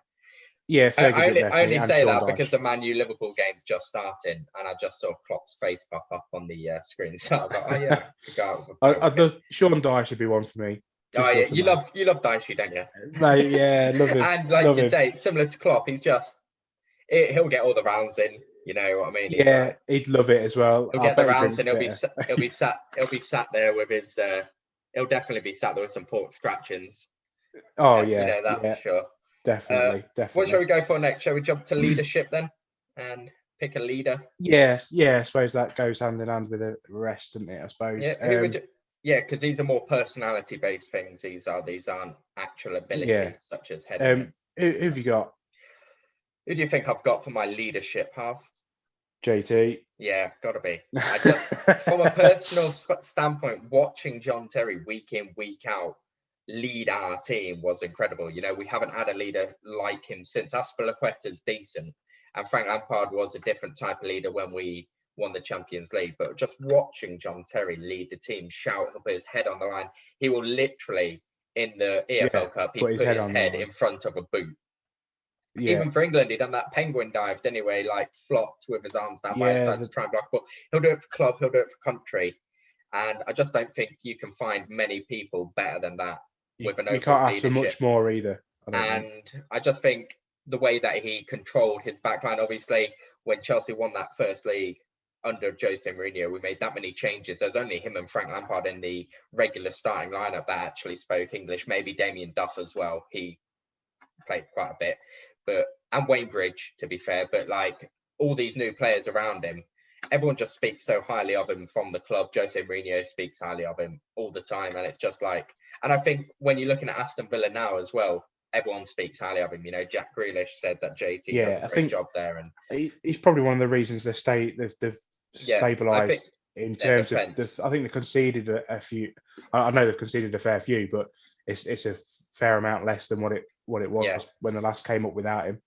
Yeah, I only say that because the Man U Liverpool game's just starting, and I just saw Klopp's face pop up on the screen. So I was like, oh yeah, I could go out with I'd love Sean Dyer should be one for me. Oh yeah, you love Dicey, don't you? Mate, yeah, love him. And like you say, similar to Klopp, he's just he'll get all the rounds in. You know what I mean? Yeah, he'd love it as well. He'll get the rounds and he'll be sat there with his. He'll definitely be sat there with some pork scratchings. Oh you know that for sure. Definitely. What shall we go for next? Shall we jump to leadership then, and pick a leader? Yeah. I suppose that goes hand in hand with the rest, doesn't it? I suppose. Yeah, because these are more personality-based things. These aren't actual abilities, such as heading. Who have you got? Who do you think I've got for my leadership half? JT. Yeah, gotta be. I just, from a personal standpoint, watching John Terry week in, week out lead our team was incredible. You know, we haven't had a leader like him since. Aspilicueta's decent, and Frank Lampard was a different type of leader when we won the Champions League. But just watching John Terry lead the team, shout, he'll put his head on the line. He will literally, in the EFL Cup, he put his head in front of a boot. Yeah. Even for England, he done that penguin dive, didn't he? Where he like flopped with his arms down by his side to try and block. But he'll do it for club, he'll do it for country. And I just don't think you can find many people better than that. You can't ask for much more either. I just think the way that he controlled his backline, obviously, when Chelsea won that first league under Jose Mourinho, we made that many changes. There's only him and Frank Lampard in the regular starting lineup that actually spoke English. Maybe Damien Duff as well. He played quite a bit, and Wayne Bridge, to be fair. But like all these new players around him, everyone just speaks so highly of him from the club. Jose Mourinho speaks highly of him all the time. And it's just like, and I think when you're looking at Aston Villa now as well, everyone speaks highly of him. You know, Jack Grealish said that JT does a great job there. And he's probably one of the reasons they've stabilised in terms of, I think they conceded a few. I know they've conceded a fair few, but it's a fair amount less than what it was when the last came up without him.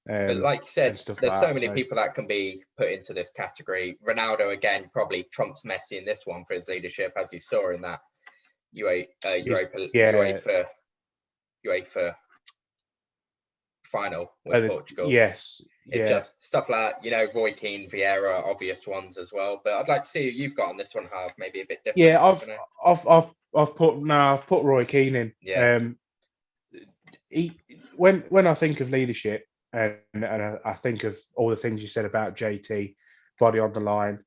But like you said, there's so many people that can be put into this category. Ronaldo, again, probably trumps Messi in this one for his leadership, as you saw in that UEFA final with Portugal. Yes. It's just stuff like, you know, Roy Keane, Vieira, obvious ones as well. But I'd like to see who you've got on this one, Harv, maybe a bit different. Yeah, I've put Roy Keane in. Yeah. When I think of leadership, and I think of all the things you said about JT, body on the line,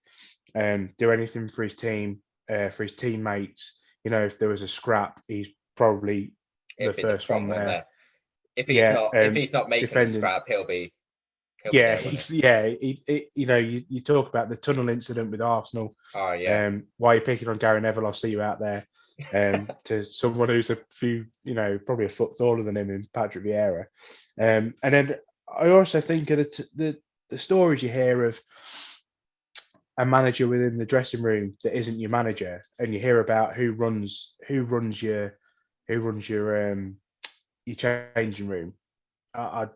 do anything for his team, for his teammates. You know, if there was a scrap, he's probably the first one there. If he's not making a scrap, he'll be. You talk about the tunnel incident with Arsenal. Oh yeah. Why you're picking on Gary Neville? I'll see you out there. To someone who's a few, probably a foot taller than him in Patrick Vieira. And then I also think of the stories you hear of a manager within the dressing room that isn't your manager, and you hear about who runs your changing room.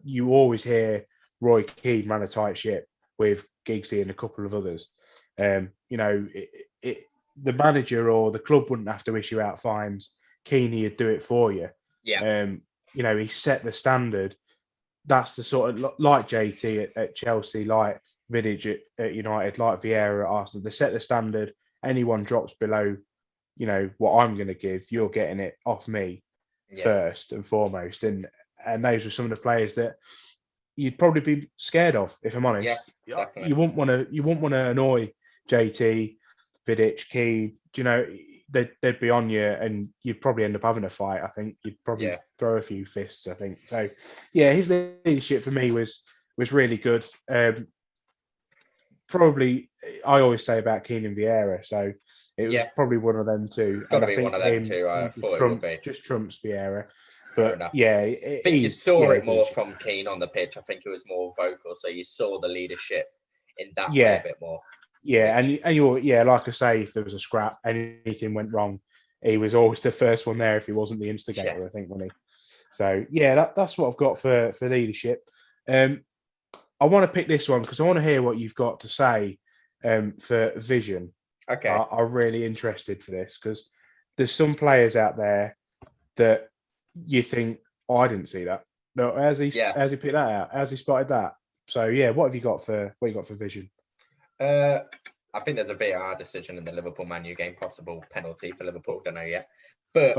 You always hear Roy Keane ran a tight ship with Giggsy and a couple of others. The manager or the club wouldn't have to issue out fines. Keane would do it for you. Yeah. He set the standard. That's the sort of, like JT at Chelsea, like Vidic at United, like Vieira at Arsenal. They set the standard. Anyone drops below, what I'm going to give, you're getting it off me first and foremost. And those were some of the players that, you'd probably be scared of, if I'm honest. Yeah, definitely. You wouldn't want to annoy JT, Vidic, Keane. Do you know they'd be on you, and you'd probably end up having a fight. I think you'd probably throw a few fists. I think so. Yeah, his leadership for me was really good. Probably, I always say about Keane and Vieira, so it was probably one of them two. It's got to be one of them two. I thought it would be. Just trumps Vieira. But I think you saw it more from Keane on the pitch. I think it was more vocal, so you saw the leadership in that way a bit more. Yeah, and you're like I say, if there was a scrap, anything went wrong, he was always the first one there if he wasn't the instigator. I think, wasn't he? So that's what I've got for leadership. I want to pick this one because I want to hear what you've got to say for vision. Okay, I'm really interested for this because there's some players out there that you think, oh, I didn't see that. No, how's he picked that out? How's he spotted that? So what have you got for vision? I think there's a VAR decision in the Liverpool Man U game, possible penalty for Liverpool. Don't know yet. But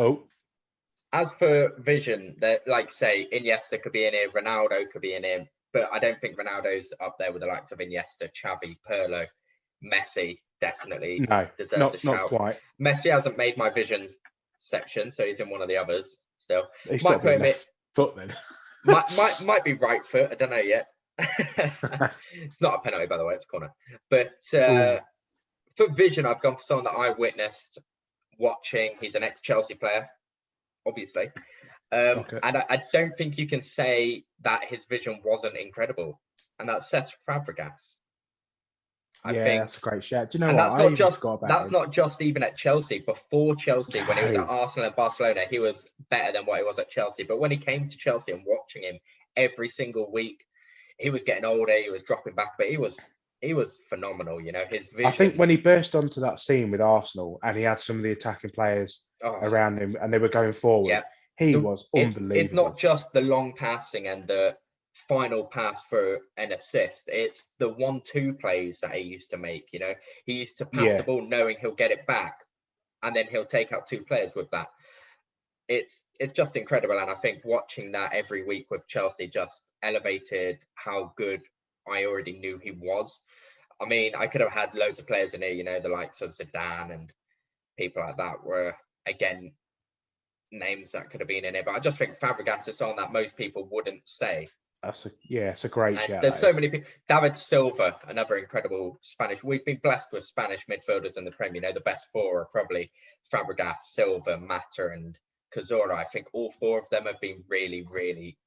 as for vision, that like say Iniesta could be in here, Ronaldo could be in here, but I don't think Ronaldo's up there with the likes of Iniesta, Xavi, Pirlo, Messi. Definitely deserves a shout. Not quite. Messi hasn't made my vision section, so he's in one of the others still. He's might put him left foot then. might be right foot. I don't know yet. It's not a penalty, by the way. It's a corner. But for vision, I've gone for someone that I witnessed watching. He's an ex-Chelsea player, obviously. And I don't think you can say that his vision wasn't incredible. And that's Cesc Fabregas. I think that's a great shout. Do you know and what? That's not just even at Chelsea. Before Chelsea, when he was at Arsenal and Barcelona, he was better than what he was at Chelsea. But when he came to Chelsea and watching him every single week, he was getting older. He was dropping back, but he was phenomenal. You know, his vision. I think when he burst onto that scene with Arsenal and he had some of the attacking players around him and they were going forward, he was unbelievable. It's not just the long passing and the final pass for an assist. It's the 1-2 plays that he used to make. You know, he used to pass the ball knowing he'll get it back, and then he'll take out two players with that. It's just incredible, and I think watching that every week with Chelsea just elevated how good I already knew he was. I mean, I could have had loads of players in here, you know, the likes of Zidane and people like that were, again, names that could have been in it. But I just think Fabregas is someone that most people wouldn't say. It's a great shout. There's so many people. David Silva, another incredible Spanish. We've been blessed with Spanish midfielders in the Premier. You know, the best four are probably Fabregas, Silva, Mata, and Cazorla. I think all four of them have been really, really,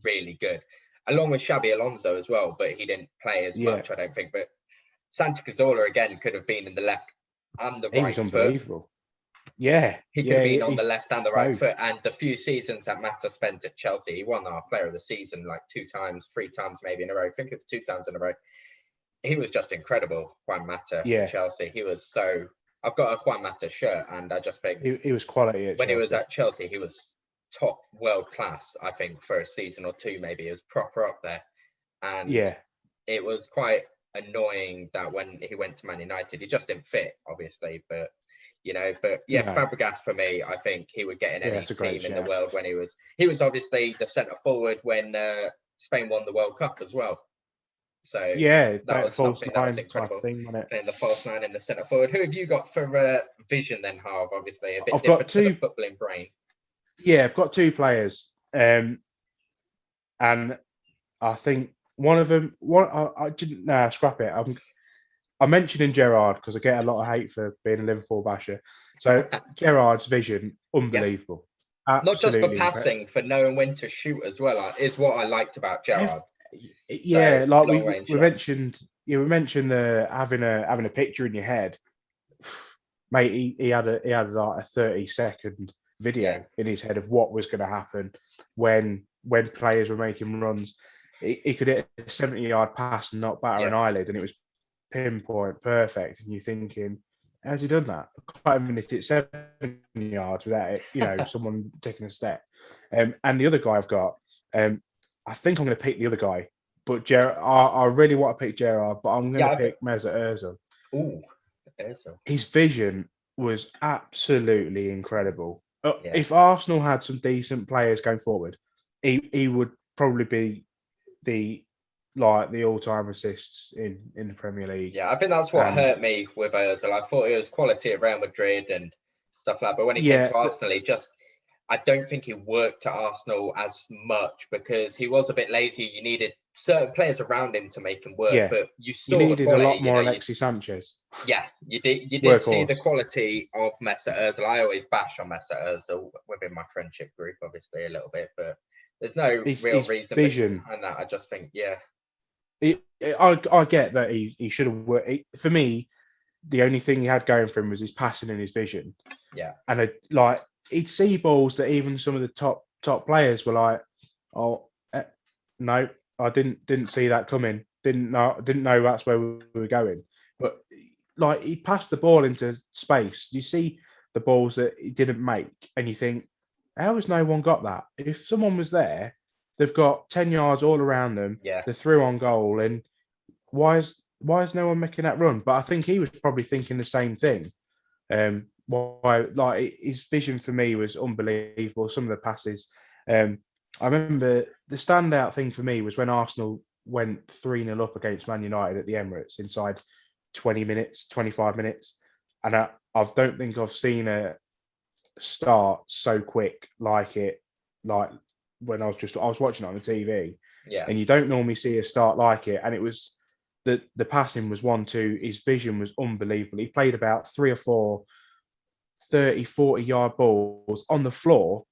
really good. Along with Xabi Alonso as well, but he didn't play as much, I don't think. But Santi Cazorla, again, could have been in the left and the right foot. He was unbelievable. Yeah. He could have been on the left and the right foot. And the few seasons that Mata spent at Chelsea, he won our player of the season like 2 times, 3 times maybe in a row. I think it's 2 times in a row. He was just incredible, Juan Mata for Chelsea. He was so... I've got a Juan Mata shirt, and I just think... He was quality at when Chelsea. he was at Chelsea, he was top world class, I think, for a season or 2 maybe. He was proper up there. And it was quite annoying that when he went to Man United, he just didn't fit, obviously, but... You know, but Fabregas for me, I think he would get in any team in the world when he was obviously the centre forward when Spain won the World Cup as well. So that was something that was incredible. And the false 9 in the centre forward. Who have you got for vision then, Harv? Obviously a bit different to the footballing brain. Yeah, I've got 2 players, and I think one of them. I didn't scrap it. I'm mentioning Gerrard because I get a lot of hate for being a Liverpool basher. So Gerrard's vision, unbelievable. Not just for passing, for knowing when to shoot as well, is what I liked about Gerrard. Yeah, so, like we mentioned, we mentioned having a picture in your head. Mate, he had like a 30-second video in his head of what was going to happen when players were making runs. He could hit a 70-yard pass and not batter an eyelid, and it was pinpoint perfect, and you're thinking, how's he done that? I can't even hit it 7 yards without it, you know, someone taking a step. And the other guy I've got, I think I'm going to pick the other guy, but I really want to pick Gerrard, but I'm going to pick Mesut Ozil. Ooh, Ozil. His vision was absolutely incredible. If Arsenal had some decent players going forward, he would probably be the like the all-time assists in the Premier League. Yeah, I think that's what hurt me with Ozil. I thought it was quality at Real Madrid and stuff like that. But when he came to Arsenal, I don't think he worked at Arsenal as much because he was a bit lazy. You needed certain players around him to make him work. Yeah. But you saw needed the quality, a lot more Alexis Sanchez. Yeah, you did see the quality of Mesut Ozil. I always bash on Mesut Ozil within my friendship group, obviously, a little bit. But there's no real reason behind that. I just think, I get that he should have worked. For me, the only thing he had going for him was his passing and his vision. Yeah. And he'd see balls that even some of the top players were like, "Oh, no, I didn't see that coming. Didn't know that's where we were going." But like he passed the ball into space. You see the balls that he didn't make, and you think, how has no one got that? If someone was there, they've got 10 yards all around them. Yeah. They're through on goal, and why is no one making that run? But I think he was probably thinking the same thing. Like his vision for me was unbelievable. Some of the passes. I remember the standout thing for me was when Arsenal went 3-0 up against Man United at the Emirates inside 25 minutes. And I don't think I've seen a start so quick like when I was watching it on the TV. Yeah. And you don't normally see a start like it. And it was the passing was 1-2. His vision was unbelievable. He played about 3 or 4 30-40 yard balls on the floor,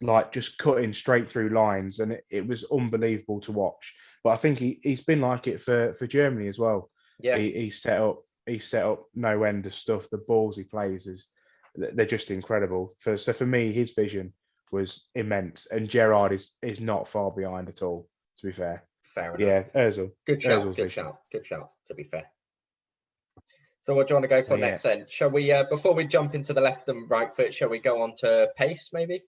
like just cutting straight through lines, and it was unbelievable to watch. But I think he's been like it for Germany as well. Yeah, he set up no end of stuff. The balls he plays they're just incredible. So for me, his vision was immense, and Gerrard is not far behind at all. To be fair, fair enough. Yeah, Ozil. Good shout. To be fair. So what do you want to go for next then? Shall we, before we jump into the left and right foot, shall we go on to pace maybe?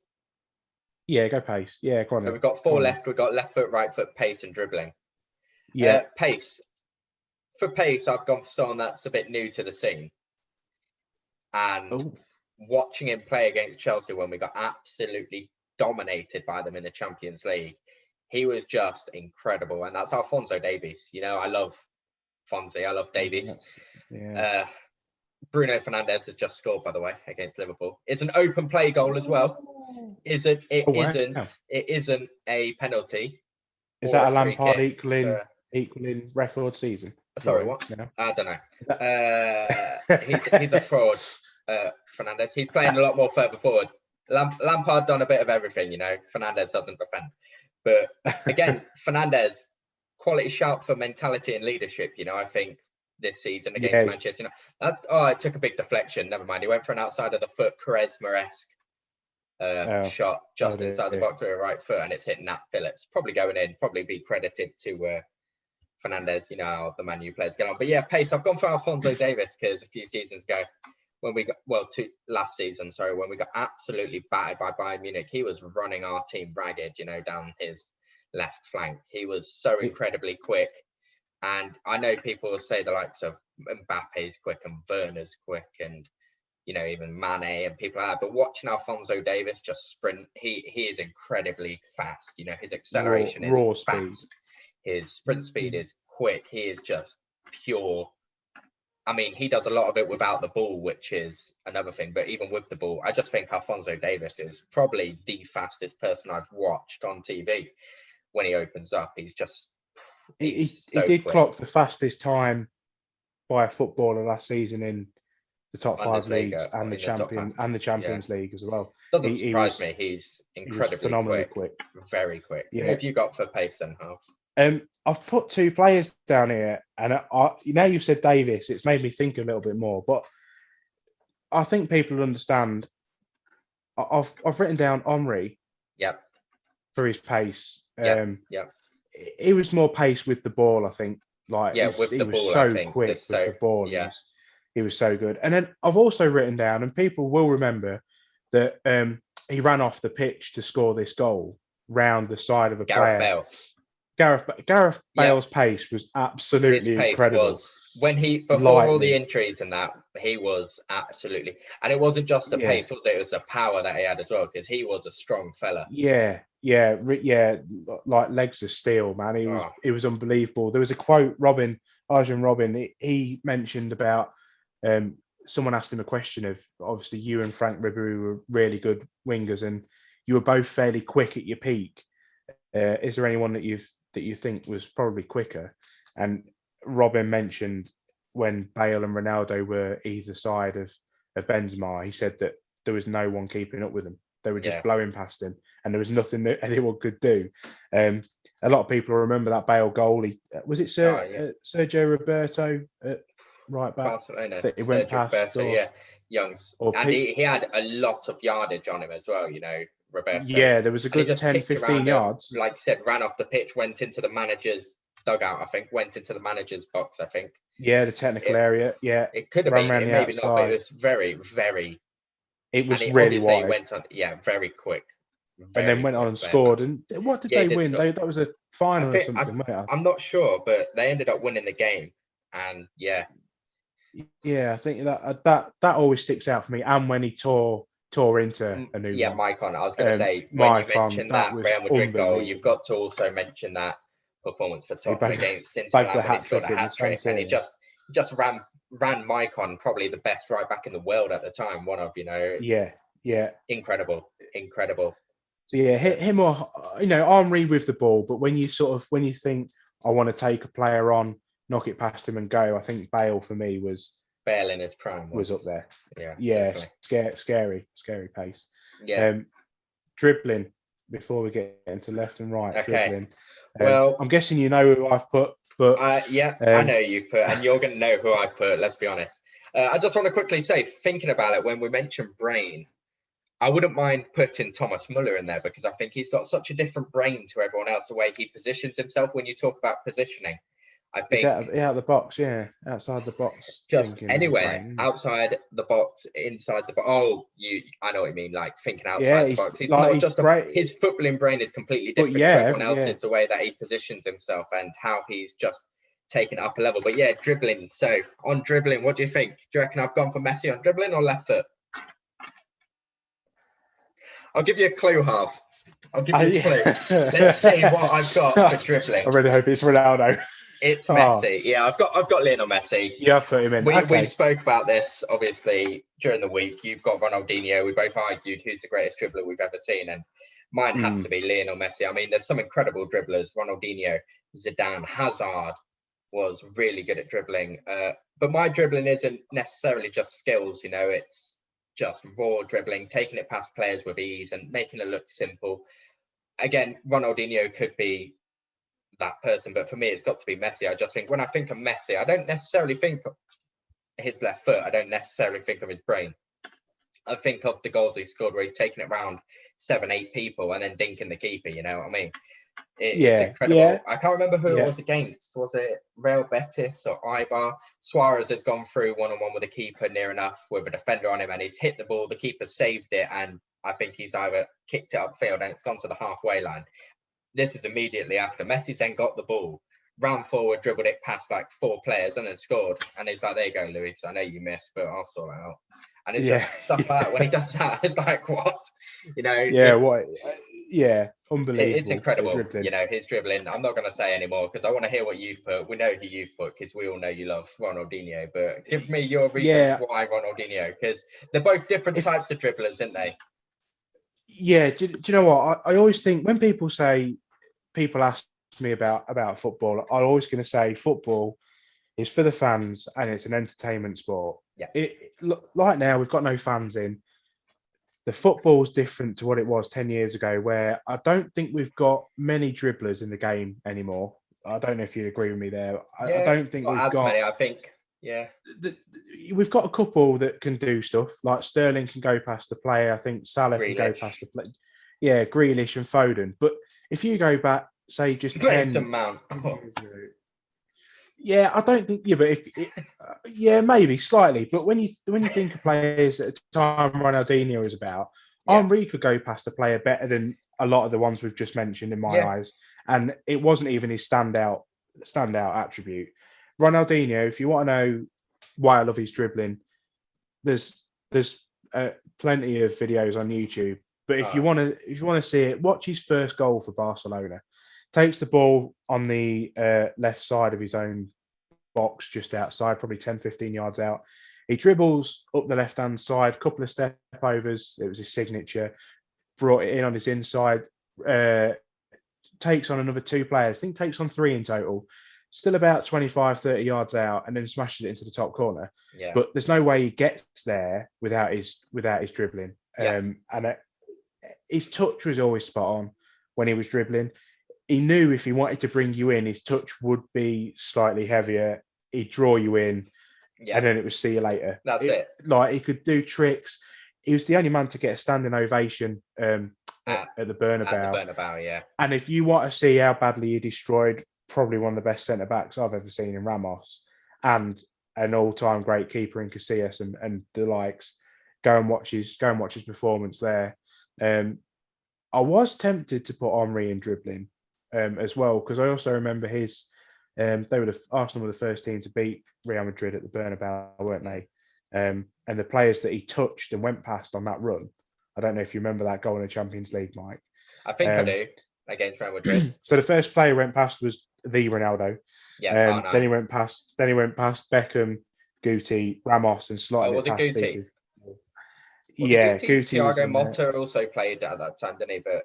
Yeah, go pace. Yeah, go on. So we've got 4 left. We've got left foot, right foot, pace and dribbling. Yeah. Pace. For pace, I've gone for someone that's a bit new to the scene. And watching him play against Chelsea when we got absolutely dominated by them in the Champions League, he was just incredible. And that's Alphonso Davies. You know, I love Fonzie. I love Davies. Yeah. Bruno Fernandes has just scored, by the way, against Liverpool. It's an open play goal as well. It isn't a penalty. Is that a Lampard equaling record season? Sorry, what? No. I don't know. He's a fraud, Fernandes. He's playing a lot more further forward. Lampard done a bit of everything, you know. Fernandes doesn't defend. But again, Fernandes, quality shout for mentality and leadership, you know, I think this season against Manchester United. It took a big deflection. Never mind. He went for an outside of the foot Quaresma-esque shot just inside the box with a right foot, and it's hit Nat Phillips. Probably going in, probably be credited to Fernandes, you know, how the Man U players get on. But yeah, pace. I've gone for Alphonso Davies because a few seasons ago, when we got, last season, when we got absolutely battered by Bayern Munich, he was running our team ragged, you know, down his left flank. He was so incredibly quick. And I know people will say the likes of Mbappe's quick and Werner's quick and, you know, even Mane and people like that. But watching Alphonso Davies just sprint, he is incredibly fast. You know, his acceleration is fast. Speed. His sprint speed is quick. He is just pure. I mean, he does a lot of it without the ball, which is another thing. But even with the ball, I just think Alphonso Davies is probably the fastest person I've watched on TV. When he opens up, he's just... He did clock the fastest time by a footballer last season in the top 5 leagues and the Champions League as well. Doesn't surprise me. He's incredibly phenomenally quick. Very quick. Yeah. Who have you got for pace then, Half? I've put 2 players down here, and now you've said Davies, it's made me think a little bit more. But I think people understand. I've written down Omri. Yep. For his pace. Yep. He was more pace with the ball, I think. He was so quick with the ball. Yeah. He was so good. And then I've also written down, and people will remember that he ran off the pitch to score this goal round the side of a player. Gareth Bale's pace was absolutely incredible. when before all the injuries and that, he was absolutely, and it wasn't just the pace, was it? It was the power that he had as well, because he was a strong fella. Yeah, like legs of steel, man. He was unbelievable. There was a quote, Arjen Robin, he mentioned about someone asked him a question of, obviously you and Frank Ribery were really good wingers and you were both fairly quick at your peak. Is there anyone that you think was probably quicker? And Robin mentioned when Bale and Ronaldo were either side of Benzema, he said that there was no one keeping up with them. They were just blowing past him, and there was nothing that anyone could do. A lot of people remember that Bale goal. Was it Sergio Roberto at right back Barcelona, that he went past? Roberto, Young's, and he had a lot of yardage on him as well. Roberto. Yeah, there was a good 10, 15 yards. Like I said, ran off the pitch, went into the manager's dugout, I think, went into the manager's box, I think. Yeah, the technical area. Yeah. It could have been, maybe outside. Not, but it was very, very... It was really wide. He went on, very quick. And then went on and scored. And what did they win? That was a final or something, wasn't it? I'm not sure, but they ended up winning the game. And yeah, I think that always sticks out for me. And when he tore into a new one. Yeah, Maicon. I was going to say, when you mentioned that Real Madrid goal, you've got to also mention that performance for Tottenham against Inter Milan when he scored a hat-trick, and he just ran Maicon, probably the best right back in the world at the time. One of, Yeah. Incredible. So yeah, him or Henry with the ball, but when you think I want to take a player on, knock it past him and go, I think Bale for me was Bale in his prime was up there. Yeah, scary pace. Yeah. Dribbling before we get into left and right. Okay. Dribbling. Well, I'm guessing you know who I've put, but I know you've put, and you're going to know who I've put. Let's be honest. I just want to quickly say, thinking about it, when we mentioned brain, I wouldn't mind putting Thomas Muller in there because I think he's got such a different brain to everyone else, the way he positions himself when you talk about positioning. I think out of the box, outside the box. Just anywhere outside the box, inside the box. Oh, I know what you mean, like thinking outside the box. He's not just his footballing brain is completely different to everyone else's, the way that he positions himself and how he's just taken up a level. But dribbling. So on dribbling, what do you think? Do you reckon I've gone for Messi on dribbling or left foot? I'll give you a clue, Harv. I'll give you a clue. Let's see what I've got for dribbling. I really hope it's Ronaldo. It's Messi. Yeah, I've got Lionel Messi. You have put him in. We spoke about this obviously during the week. You've got Ronaldinho. We both argued who's the greatest dribbler we've ever seen, and mine has to be Lionel Messi. I mean, there's some incredible dribblers. Ronaldinho, Zidane, Hazard was really good at dribbling. But my dribbling isn't necessarily just skills. It's just raw dribbling, taking it past players with ease and making it look simple. Again, Ronaldinho could be that person, but for me, it's got to be Messi. I just think when I think of Messi, I don't necessarily think of his left foot. I don't necessarily think of his brain. I think of the goals he scored where he's taking it around 7-8 people and then dinking the keeper. You know what I mean? It's incredible. Yeah. I can't remember who it was against. Was it Real Betis or Eibar? Suarez has gone through one-on-one with a keeper near enough with a defender on him, and he's hit the ball. The keeper saved it, and I think he's either kicked it upfield and it's gone to the halfway line. This is immediately after. Messi's then got the ball, ran forward, dribbled it past like 4 players, and then scored. And he's like, "There you go, Luis. I know you missed, but I'll sort it out." And it's just stuff like that. When he does that, it's like, what? Unbelievable. It's incredible. His dribbling. I'm not going to say anymore because I want to hear what you've put. We know who you've put because we all know you love Ronaldinho. But give me your reasons why Ronaldinho, because they're both different types of dribblers, aren't they? Yeah. Do you know what? I always think when people ask me about football, I'm always going to say football is for the fans and it's an entertainment sport. Yeah. Right now, we've got no fans in. The football's different to what it was 10 years ago, where I don't think we've got many dribblers in the game anymore. I don't know if you agree with me there. I don't think we've got many. I think, we've got a couple that can do stuff. Like Sterling can go past the player. I think Salah can go past the player. Yeah, Grealish and Foden. But if you go back, say just 10 Mount. Yeah, I don't think. Yeah, but maybe slightly. But when you think of players at the time Ronaldinho was about, Henry could go past a player better than a lot of the ones we've just mentioned in my eyes, and it wasn't even his standout attribute. Ronaldinho, if you want to know why I love his dribbling, there's plenty of videos on YouTube. But if you want to see it, watch his first goal for Barcelona. Takes the ball on the left side of his own box, just outside, probably 10, 15 yards out. He dribbles up the left-hand side, couple of step overs. It was his signature. Brought it in on his inside. Takes on another two players. I think takes on three in total. Still about 25, 30 yards out, and then smashes it into the top corner. Yeah. But there's no way he gets there without his dribbling. Yeah. And his touch was always spot on when he was dribbling. He knew if he wanted to bring you in, his touch would be slightly heavier. He'd draw you in, and then it was see you later. That's it. Like, he could do tricks. He was the only man to get a standing ovation at the Bernabeu. At the Bernabeu, yeah. And if you want to see how badly he destroyed probably one of the best centre-backs I've ever seen in Ramos, and an all-time great keeper in Casillas and the likes, go and watch his performance there. I was tempted to put Henry in dribbling as well, because I also remember Arsenal were the first team to beat Real Madrid at the Bernabeu, weren't they? And the players that he touched and went past on that run, I don't know if you remember that goal in the Champions League, Mike. I think I do, against Real Madrid. So the first player he went past was the Ronaldo. Yeah. Then he went past Beckham, Guti, Ramos, and slotted was it Guti? Guti. Thiago Motta also played at that time, didn't he? But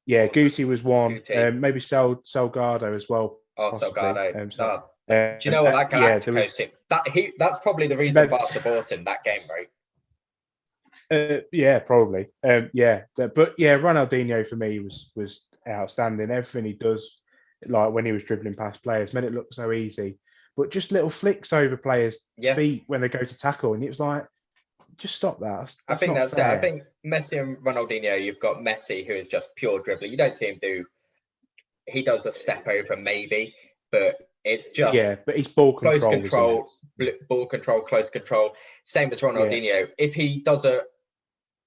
yeah, Guti was one. Maybe Salgado as well. Oh, possibly. Salgado. Do you know what, that Galacticos team? That's probably the reason Barca bought him that game, right? Yeah, probably. But yeah, Ronaldinho for me was outstanding. Everything he does, like when he was dribbling past players, made it look so easy. But just little flicks over players' feet when they go to tackle, and it was like, just stop that. I think that's fair. it. I think Messi and Ronaldinho, you've got Messi, who is just pure dribbler. You don't see him he does a step over maybe, but it's just but he's ball close control, close control. Same as Ronaldinho. Yeah. If he does a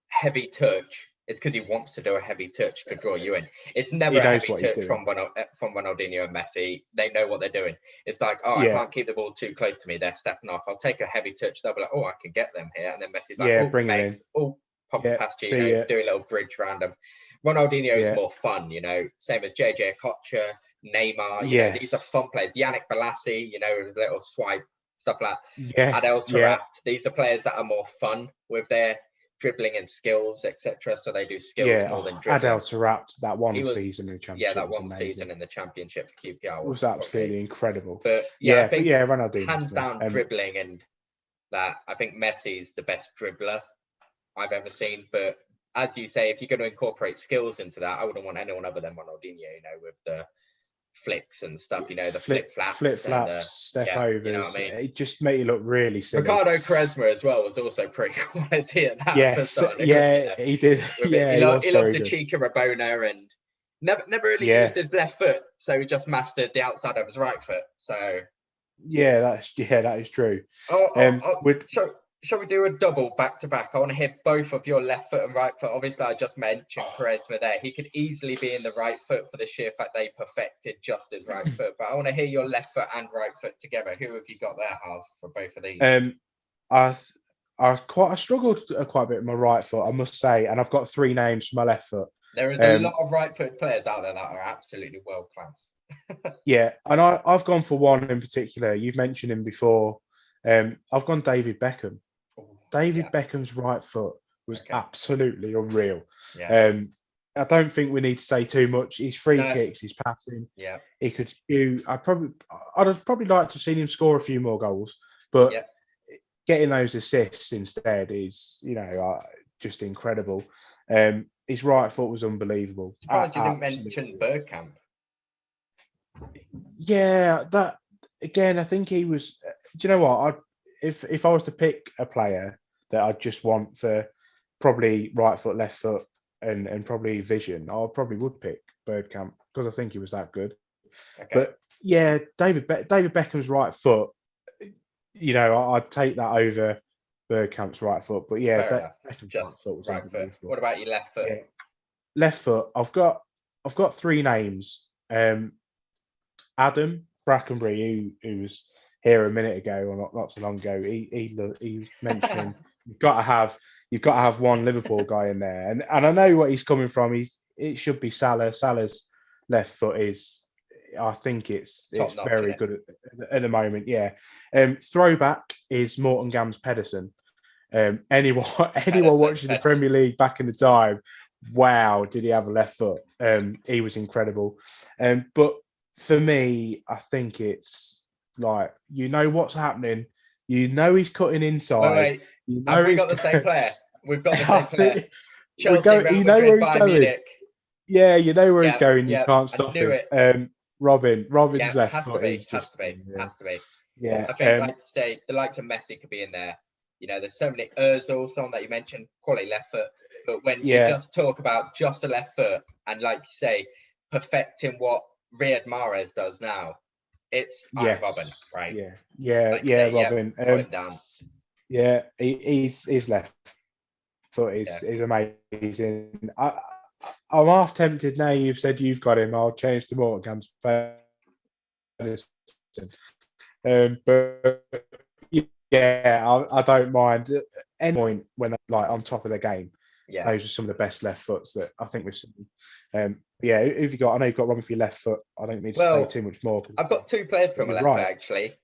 heavy touch, it's because he wants to do a heavy touch to draw you in. It's never a heavy touch from Ronaldinho and Messi. They know what they're doing. It's like, I can't keep the ball too close to me. They're stepping off. I'll take a heavy touch. They'll be like, I can get them here. And then Messi's like, bring it in. Pop past you, do a little bridge around them. Ronaldinho is more fun, same as JJ Okocha, Neymar. These are fun players. Yannick Bolasie, with his little swipe, stuff like that. Adel Taarabt. These are players that are more fun with their dribbling and skills, etc. So they do skills more than dribbling. Adel Taarabt, that one season in the Championship. Yeah, that one season in the Championship for QPR was absolutely incredible. But I think Ronaldinho, hands down dribbling, and that I think Messi's the best dribbler I've ever seen. But as you say, if you're going to incorporate skills into that, I wouldn't want anyone other than Ronaldinho, with the flicks and stuff, the flip flaps, step overs. You know what I mean? It just made you look really silly. Ricardo Quaresma as well was also pretty quality at that. He did. He loved the cheek of Rabona and never really used his left foot, so he just mastered the outside of his right foot. So that is true. Shall we do a double back-to-back? I want to hear both of your left foot and right foot. Obviously, I just mentioned Quaresma there. He could easily be in the right foot for the sheer fact they perfected just his right foot. But I want to hear your left foot and right foot together. Who have you got there, Harv, for both of these? I struggled quite a bit with my right foot, I must say, and I've got three names for my left foot. There is a lot of right-foot players out there that are absolutely world-class. And I've gone for one in particular. You've mentioned him before. I've gone David Beckham. David Beckham's right foot was absolutely unreal. I don't think we need to say too much. His free kicks, his passing. He could do. I'd have probably liked to have seen him score a few more goals, but getting those assists instead is, just incredible. His right foot was unbelievable. Surprised you didn't mention Bergkamp. Yeah, that again. I think he was. Do you know what? If I was to pick a player that I'd just want for probably right foot, left foot, and probably vision, I probably would pick Bergkamp because I think he was that good. But David Beckham's right foot, I'd take that over Bergkamp's right foot. But Beckham's right foot was right foot. What about your left foot? Left foot, I've got three names. Adam Brackenbury, who was here a minute ago, or not so long ago. He was mentioning you've got to have one Liverpool guy in there, and I know what he's coming from. It should be Salah. Salah's left foot is, I think it's Top-notch, very good at the moment. Yeah. Throwback is Morton Gams Pedersen. Anyone watching the Premier League back in the time, wow, did he have a left foot? He was incredible. But for me, I think it's like, you know what's happening. You know he's cutting inside. Wait. You know have we got the same player? We've got the same player. Chelsea, Real Madrid, Bayern Munich. Yeah, you know where he's going. You can't stop him. Robin's left foot has to be. Yeah, I think, like to say, the likes of Messi could be in there. You know, there's so many. Ozil, someone that you mentioned, quality left foot. But when you just talk about just a left foot and, like you say, perfecting what Riyad Mahrez does now, it's Robin, right? Robin. Put him down. Yeah, his left foot is amazing. I'm half tempted now. You've said you've got him. I'll change to Morton Gams. But yeah, I don't mind at any point when they're like on top of their game. Yeah, those are some of the best left foots that I think we've seen. Who've you got? I know you've got Robin for your left foot. I don't need to say too much more. I've got two players from my left foot, actually.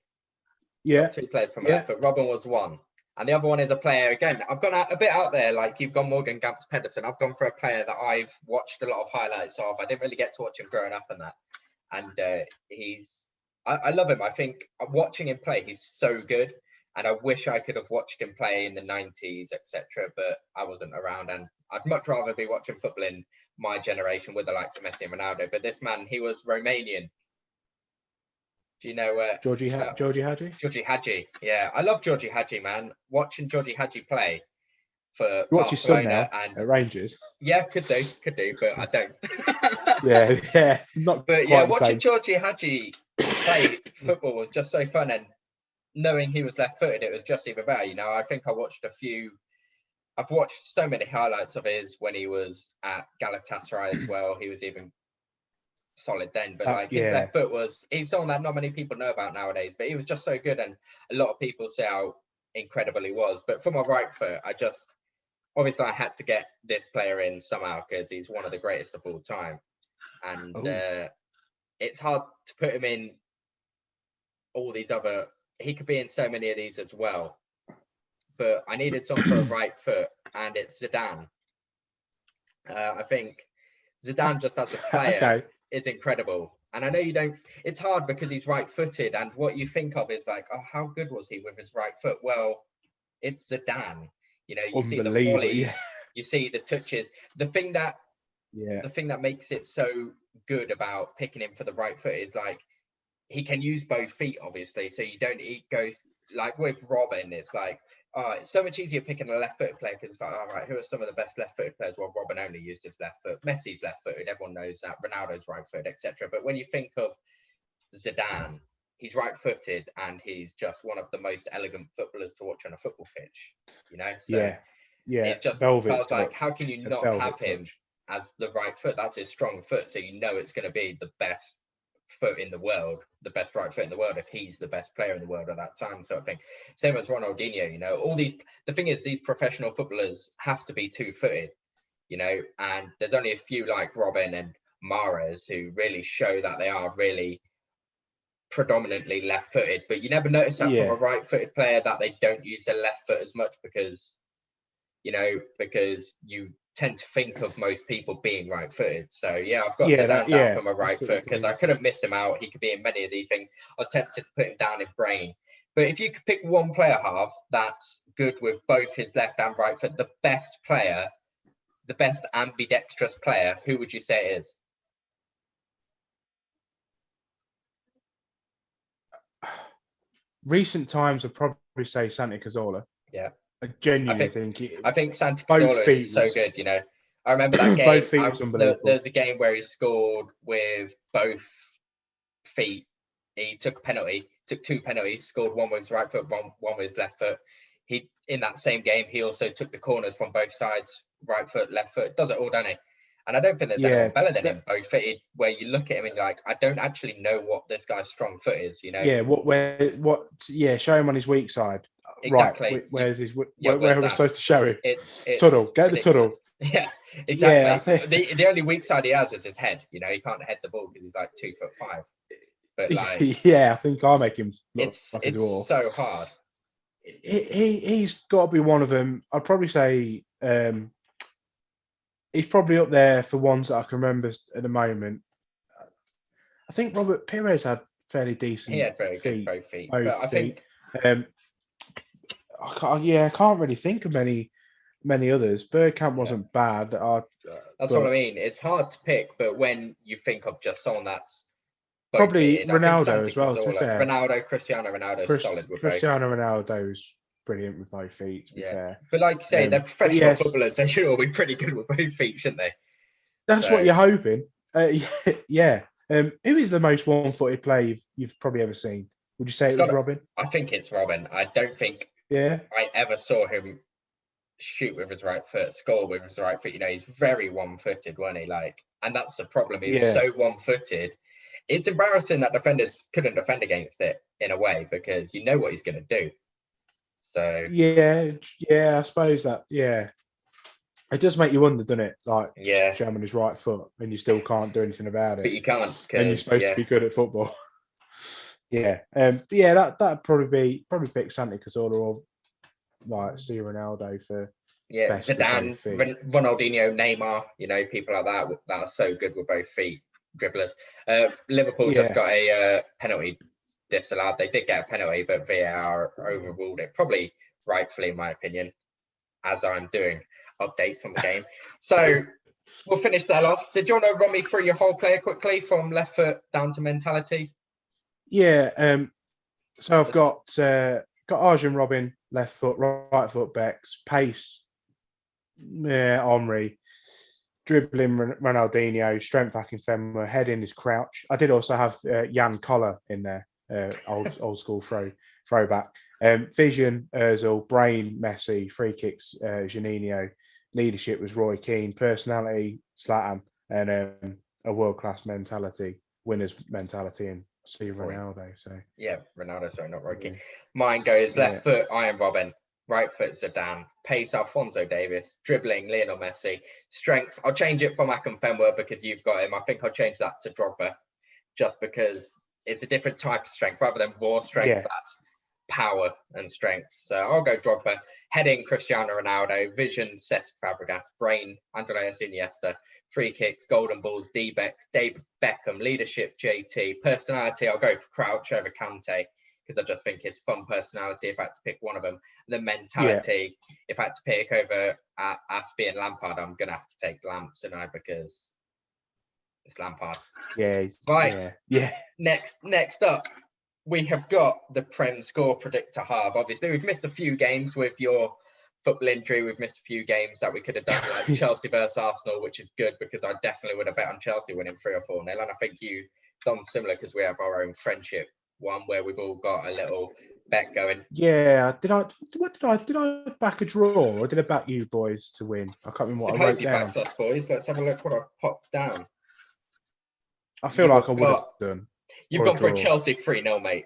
Yeah, two players from my left foot. Robin was one, and the other one is a player. Again, I've gone a bit out there. Like you've gone Morgan Gams Pedersen. I've gone for a player that I've watched a lot of highlights of. I didn't really get to watch him growing up and that, and I love him. I think watching him play, he's so good. And I wish I could have watched him play in the 90s, etc. But I wasn't around. And I'd much rather be watching football in my generation with the likes of Messi and Ronaldo. But this man, he was Romanian. Do you know Georgie Hadji? Georgie Hadji. Yeah, I love Georgie Hadji, man. Watching Georgie Hadji play for watch his son now and at Rangers. Yeah, could do, but I don't. Not. But yeah, watching Georgie Hadji play football was just so fun, and knowing he was left-footed, it was just even better. You know, I think I've watched so many highlights of his when he was at Galatasaray as well. He was even solid then, but his left foot he's someone that not many people know about nowadays, but he was just so good, and a lot of people say how incredible he was. But for my right foot, obviously I had to get this player in somehow because he's one of the greatest of all time, and it's hard to put him in all these other. He could be in so many of these as well, but I needed someone for a right foot, and it's Zidane. I think Zidane just as a player is incredible, and I know you don't. It's hard because he's right-footed, and what you think of is like, oh, how good was he with his right foot? Well, it's Zidane. You know, you see the volleys, you see the touches. The thing that makes it so good about picking him for the right foot is like, he can use both feet, obviously. So you don't go like with Robin. It's like, it's so much easier picking a left-footed player because it's like, all right, who are some of the best left-footed players? Well, Robin only used his left foot. Messi's left-footed. Everyone knows that. Ronaldo's right-footed, etc. But when you think of Zidane, he's right-footed, and he's just one of the most elegant footballers to watch on a football pitch. You know, so it's just like, how can you not have him as the right foot? That's his strong foot, so you know it's going to be the best foot in the world, the best right foot in the world, if he's the best player in the world at that time. So I think same as Ronaldinho, you know, the thing is, these professional footballers have to be two-footed, you know, and there's only a few like Robin and Mahrez who really show that they are really predominantly left-footed, but you never notice that from a right-footed player, that they don't use their left foot as much because you tend to think of most people being right-footed. So I've got Zidane down for my right foot because I couldn't miss him out. He could be in many of these things. I was tempted to put him down in brain, but if you could pick one player half that's good with both his left and right foot, the best player, the best ambidextrous player, who would you say it is? Recent times, I'd probably say Santi Cazorla. Yeah. I genuinely think Santi Cazorla is so good, you know. I remember that game. Both feet was unbelievable. There's a game where he scored with both feet. He took two penalties, scored one with his right foot, one with his left foot. In that same game, he also took the corners from both sides, right foot, left foot. Does it all, doesn't he? And I don't think there's anyone better than him, both footed, where you look at him and you're like, I don't actually know what this guy's strong foot is, you know? Yeah, show him on his weak side. Exactly. Right, where's his, where's where are we supposed to show him? It's tunnel, get ridiculous. the tunnel. Yeah, exactly. Yeah, The only weak side he has is his head, you know, he can't head the ball because he's like 2'5". But like, yeah, I think I'll make him look like a dwarf. It's so hard. He's got to be one of them. I'd probably say he's probably up there for ones that I can remember at the moment. I think Robert Pires had fairly decent. He had very good both feet. But I think I can't really think of many others. Bergkamp wasn't bad. That's what I mean. It's hard to pick, but when you think of just someone that's probably Ronaldo as well. To be fair, Cristiano Ronaldo is solid with Cristiano Ronaldo's brilliant with both feet. To be fair, but like you say, they're professional footballers. They should all be pretty good with both feet, shouldn't they? That's what you're hoping. Yeah. Who is the most one-footed player you've probably ever seen? Would you say it was Robin? I think it's Robin. I don't think I ever saw him shoot with his right foot, score with his right foot. You know, he's very one-footed, wasn't he? Like, and that's the problem. He's so one-footed. It's embarrassing that defenders couldn't defend against it in a way because you know what he's going to do. So I suppose that it does make you wonder, doesn't it? Like jamming his right foot and you still can't do anything about it. But you can't, and you're supposed to be good at football. That'd probably pick Santi Cazorla or like see Ronaldo for best Zidane, Ronaldinho, Neymar, you know, people like that are so good with both feet, dribblers. Liverpool just got a penalty disallowed. They did get a penalty, but VAR overruled it, probably rightfully, in my opinion, as I'm doing updates on the game. So we'll finish that off. Did you want to run me through your whole player quickly from left foot down to mentality? Yeah. So I've got Arjen Robin, left foot, right foot, Bex, pace, Henry, dribbling Ronaldinho, strength backing Femmer, head in his crouch. I did also have Jan Koller in there, old school throwback. Vision, Ozil, brain, Messi, free kicks, Janino, leadership was Roy Keane, personality, Zlatan, and a world-class mentality, winner's mentality, and Ronaldo. So Ronaldo, sorry, not Roy Keane. Mine goes left foot, Arjen Robben, right foot, Zidane, pace, Alphonso Davies, dribbling, Lionel Messi, strength. I'll change it from Akinfenwa because you've got him. I think I'll change that to Drogba, just because it's a different type of strength rather than raw strength. That's power and strength. So I'll go Drogba. Heading, Cristiano Ronaldo. Vision, Cesc Fabregas. Brain, Andreas Iniesta. Free kicks, golden balls, D-Bex, David Beckham. Leadership, JT. Personality, I'll go for Crouch over Kante because I just think his fun personality if I had to pick one of them. And then mentality, if I had to pick over Aspie and Lampard, I'm going to have to take Lamps tonight because it's Lampard. Next up, we have got the Prem score predictor, Harv. Obviously, we've missed a few games with your football injury. We've missed a few games that we could have done, like Chelsea versus Arsenal, which is good because I definitely would have bet on Chelsea winning 3 or 4-0. And I think you done similar because we have our own friendship one where we've all got a little bet going. Yeah. Did I back a draw or did I back you boys to win? I can't remember what I wrote down. Backed us, boys. Let's have a look what I've popped down. I feel like I would have done. You've gone for a Chelsea 3-0, mate.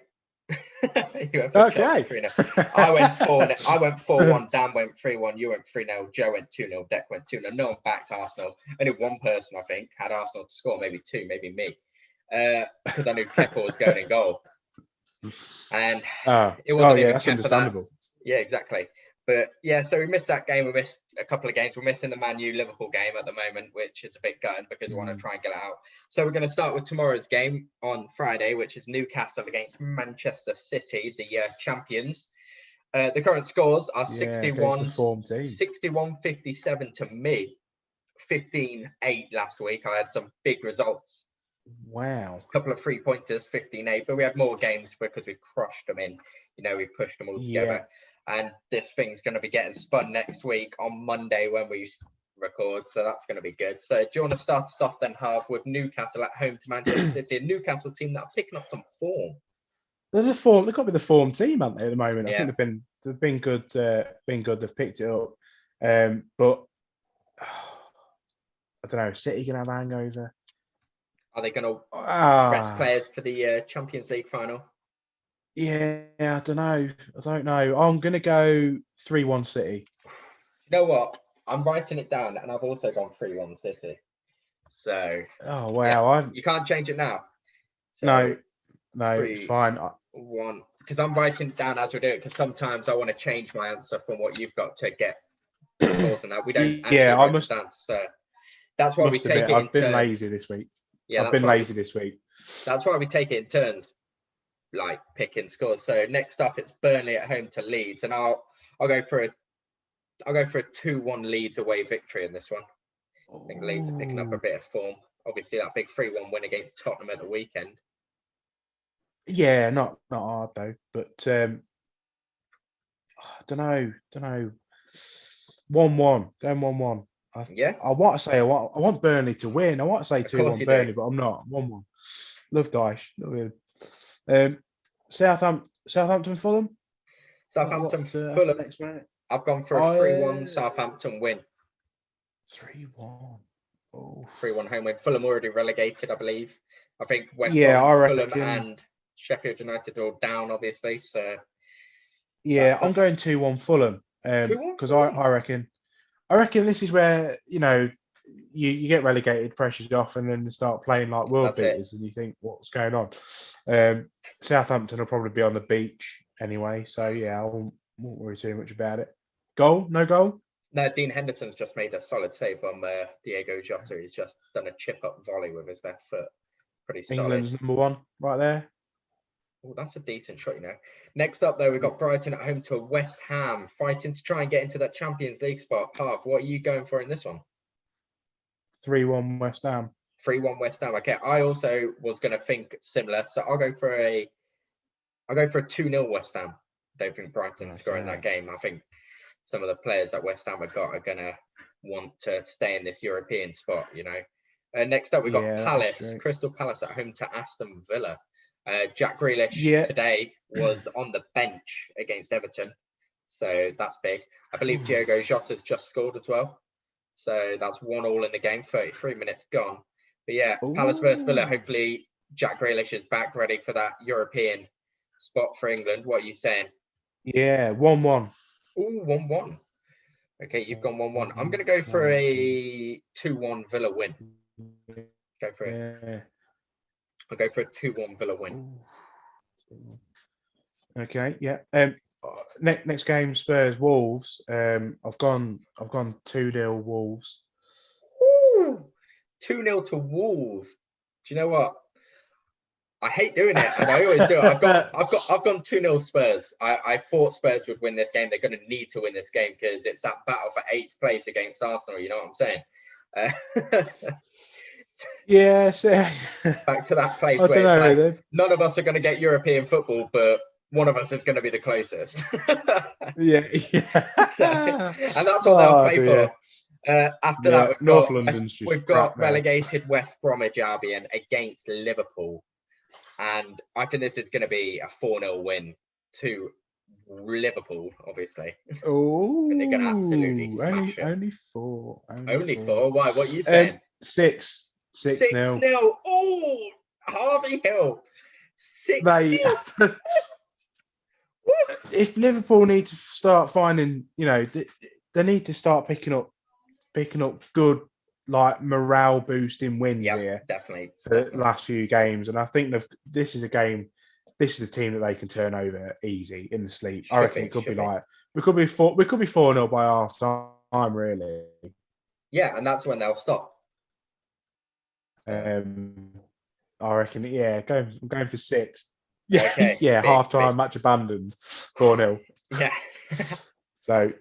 You went for Chelsea 3-0. I went 4-0. I went 4-1. Dan went 3-1. You went 3-0. Joe went 2-0. Deck went 2-0. No one backed Arsenal. Only one person, I think, had Arsenal to score. Maybe two. Maybe me. Because I knew Kepa was going in goal. And it wasn't even that's understandable. Yeah, exactly. But yeah, so we missed that game. We missed a couple of games. We're missing the Man U Liverpool game at the moment, which is a bit gutting because we want to try and get it out. So we're going to start with tomorrow's game on Friday, which is Newcastle against Manchester City, the champions. The current scores are 61-57 to me, 15-8 last week. I had some big results. Wow. A couple of 3-pointers, 15-8, but we had more games because we crushed them in. You know, we pushed them all together. And this thing's going to be getting spun next week on Monday when we record. So that's going to be good. So do you want to start us off then, Harv, with Newcastle at home to Manchester City, a Newcastle team that are picking up some form? They've got to be the form team, haven't they, at the moment? I think they've been good. They've picked it up. But I don't know. City gonna have a hangover. Are they going to rest players for the Champions League final? Yeah, I don't know. I'm gonna go 3-1 City. You know what? I'm writing it down, and I've also gone 3-1 City. So. Oh wow! Yeah, you can't change it now. So, no, it's fine. 1, because I'm writing it down as we do it. Because sometimes I want to change my answer from what you've got to get scores and that. We don't actually write it down. So that's why we take it in turns. I've been lazy this week. Yeah, I've been lazy this week. That's why we take it in turns, like picking scores. So next up, it's Burnley at home to Leeds, and I'll go for a 2-1 Leeds away victory in this one. I think Leeds are picking up a bit of form. Obviously, that big 3-1 win against Tottenham at the weekend. Yeah, not hard though, but I don't know. 1-1, going 1-1. I want to say I want Burnley to win. I want to say 2-1 Burnley, but I'm not. 1-1. Love Dyche. Love him. Southampton Fulham. Southampton Fulham. I've gone for a 3-1 Southampton win. 3-1. Oh. 3-1 home win. Fulham already relegated, I believe. I think West Brom, Fulham and Sheffield United are all down, obviously. So yeah, I'm going 2-1 Fulham. Because I reckon this is where you get relegated, pressure's off, and then they start playing like world beaters, and you think, what's going on? Southampton will probably be on the beach anyway, so yeah, I won't worry too much about it. Goal? No goal? No, Dean Henderson's just made a solid save on Diego Jota. He's just done a chip-up volley with his left foot. Pretty solid. England's number 1 right there. Oh, that's a decent shot, Next up, though, we've got Brighton at home to West Ham, fighting to try and get into that Champions League spot. Harv, what are you going for in this one? 3-1 West Ham. 3-1 West Ham. Okay, I also was going to think similar, so I'll go for a 2-0 West Ham. I don't think Brighton score in that game. I think some of the players that West Ham have got are going to want to stay in this European spot, Next up, we've got Palace, Crystal Palace at home to Aston Villa. Jack Grealish today was on the bench against Everton, so that's big. I believe Diego Jota's just scored as well, so that's 1-1 in the game. 33 minutes gone, but yeah, Palace versus Villa. Hopefully, Jack Grealish is back, ready for that European spot for England. What are you saying? Yeah, 1-1. Ooh, 1-1. Okay, you've gone 1-1. I'm going to go for a 2-1 Villa win. Go for it. Yeah. I'll go for a 2-1 Villa win. Okay, yeah. Next game, Spurs Wolves. I've gone 2-0 Wolves. Ooh, 2-0 to Wolves. Do you know what? I hate doing it, and I always do it. I've gone 2-0 Spurs. I thought Spurs would win this game. They're going to need to win this game because it's that battle for 8th place against Arsenal. You know what I'm saying? Yes. Back to that place where it's like, none of us are going to get European football, but one of us is going to be the closest. Yeah. So, and that's what they'll play for. After that, we've got relegated West Bromwich Albion against Liverpool. And I think this is going to be a 4-0 win to Liverpool, obviously. Oh, they're going to absolutely smash it. Only four. Only four? Why? What are you saying? 6-0. 6-0. Oh, Harvey Hill. 6-0. If Liverpool need to start finding, they need to start picking up good, like, morale boosting wins here. Definitely. For the last few games, and I think this is a team that they can turn over easy in the sleep. I reckon it could be like we could be 4-0 by half time, really. Yeah, and that's when they'll stop. I reckon, I'm going for 6. Yeah, okay. Yeah, half time, match abandoned, 4-0. Yeah. So,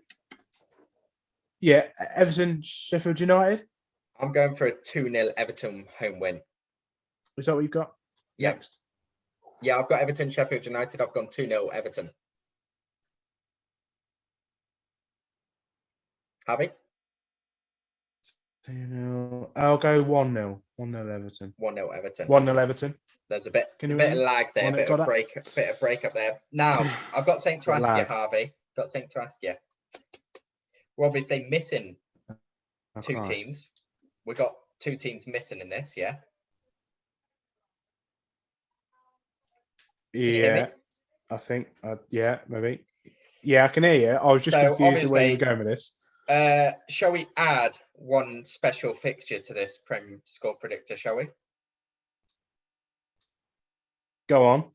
yeah, Everton, Sheffield United. I'm going for a 2-0 Everton home win. Is that what you've got next? Yeah, I've got Everton, Sheffield United. I've gone 2-0 Everton. Harvey? 2-0. I'll go 1-0. 1-0 Everton. 1-0 Everton. 1-0 Everton. There's a bit of lag there, a bit of break up there. Now, I've got something to ask you, Harvey. Got something to ask you. We're obviously missing two teams. we got 2 teams missing in this, yeah? Can you hear me? I think, yeah, maybe. Yeah, I can hear you. I was just So, confused at where you were obviously, going with this. shall we add one special fixture to this Prem score predictor, shall we? Go on.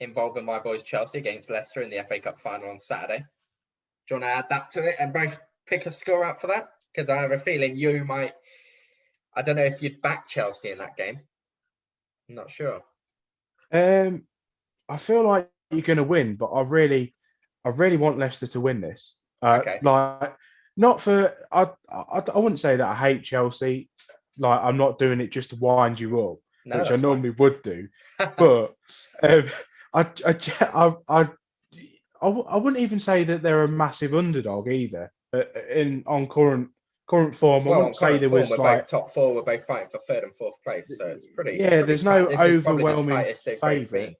Involving my boys Chelsea against Leicester in the FA Cup final on Saturday. Do you want to add that to it and both pick a score out for that? Because I have a feeling you might. I don't know if you'd back Chelsea in that game. I'm not sure. I feel like you're going to win, but I really want Leicester to win this. Okay. Like, not for I wouldn't say that I hate Chelsea. Like, I'm not doing it just to wind you up, No, which I that's normally would do. But I wouldn't even say that they're a massive underdog either. On current form, I Well, on wouldn't say current there form, was we're like both top 4. We're both fighting for 3rd and 4th place, so it's pretty there's tight. no This is probably the overwhelming tightest they've both favourite. been.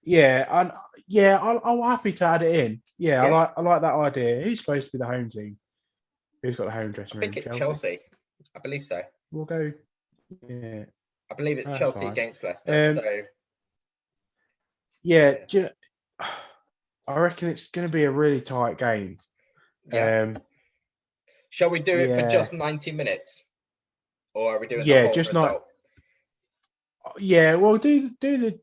Yeah, and yeah, I'm happy to add it in. Yeah, Yeah. I like that idea. Who's supposed to be the home team? Who's got the home dressing I room? think it's Chelsea. I believe so. We'll go. Yeah, I believe it's that's Chelsea fine. against Leicester. So yeah, I reckon it's going to be a really tight game. yeah. Shall we do it for yeah. just 90 minutes, or are we doing the Yeah, whole just result? Yeah, well, do the.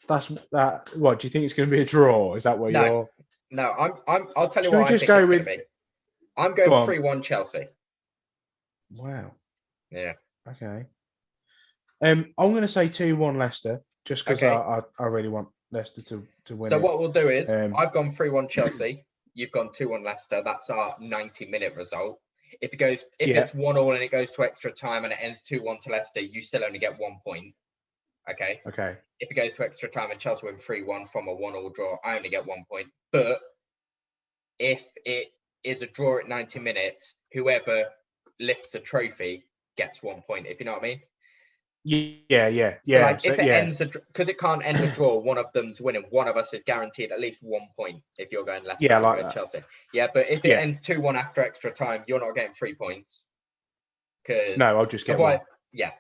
That's that. What do you think it's going to be a draw? Is that what you're? No, I'll tell you Should we what I just think it's go going to with? be. I'm going 3-1 Chelsea. Wow. Yeah. Okay. I'm going to say 2-1 Leicester, just because Okay. I really want Leicester to win So it. what we'll do is I've gone 3-1 Chelsea. You've gone 2-1 Leicester. That's our 90-minute result. If it's 1-1 and it goes to extra time and it ends 2-1 to Leicester, you still only get 1 point. Okay. Okay. If it goes to extra time and Chelsea win 3-1 from a 1-1 draw, I only get 1 point. But if it is a draw at 90 minutes, whoever lifts a trophy gets 1 point, if you know what I mean. Yeah. So like if it ends because it can't end a draw, one of them's winning. One of us is guaranteed at least 1 point if you're going Leicester and going Chelsea. Yeah, but if it ends 2-1 after extra time, you're not getting 3 points. No, I'll just get one. Yeah.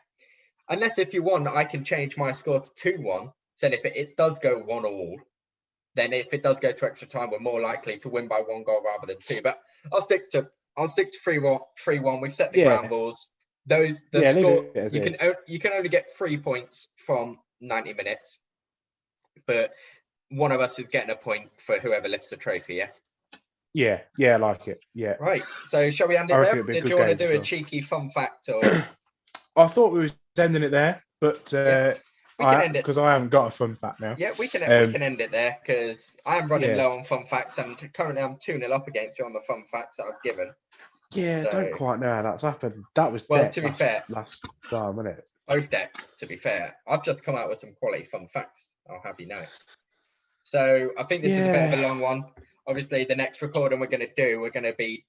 Unless if you won, I can change my score to 2-1. So if it does go 1-1, then if it does go to extra time, we're more likely to win by 1 goal rather than 2. But I'll stick to 3-1. We've set the ground rules. Score you can only get 3 points from 90 minutes, but one of us is getting a point for whoever lifts the trophy. Yeah, I like it. Yeah. Right. So shall we end it there? Did you want to do a cheeky fun fact or? I thought we were ending it there, but we can end it because I haven't got a fun fact now. Yeah, we can end it there because I'm running low on fun facts and currently I'm 2-0 up against you on the fun facts that I've given. Yeah, so, don't quite know how that's happened. That was to be fair, last time, wasn't it? Both decks, to be fair. I've just come out with some quality fun facts, I'll have you know. So I think this is a bit of a long one. Obviously, the next recording we're going to be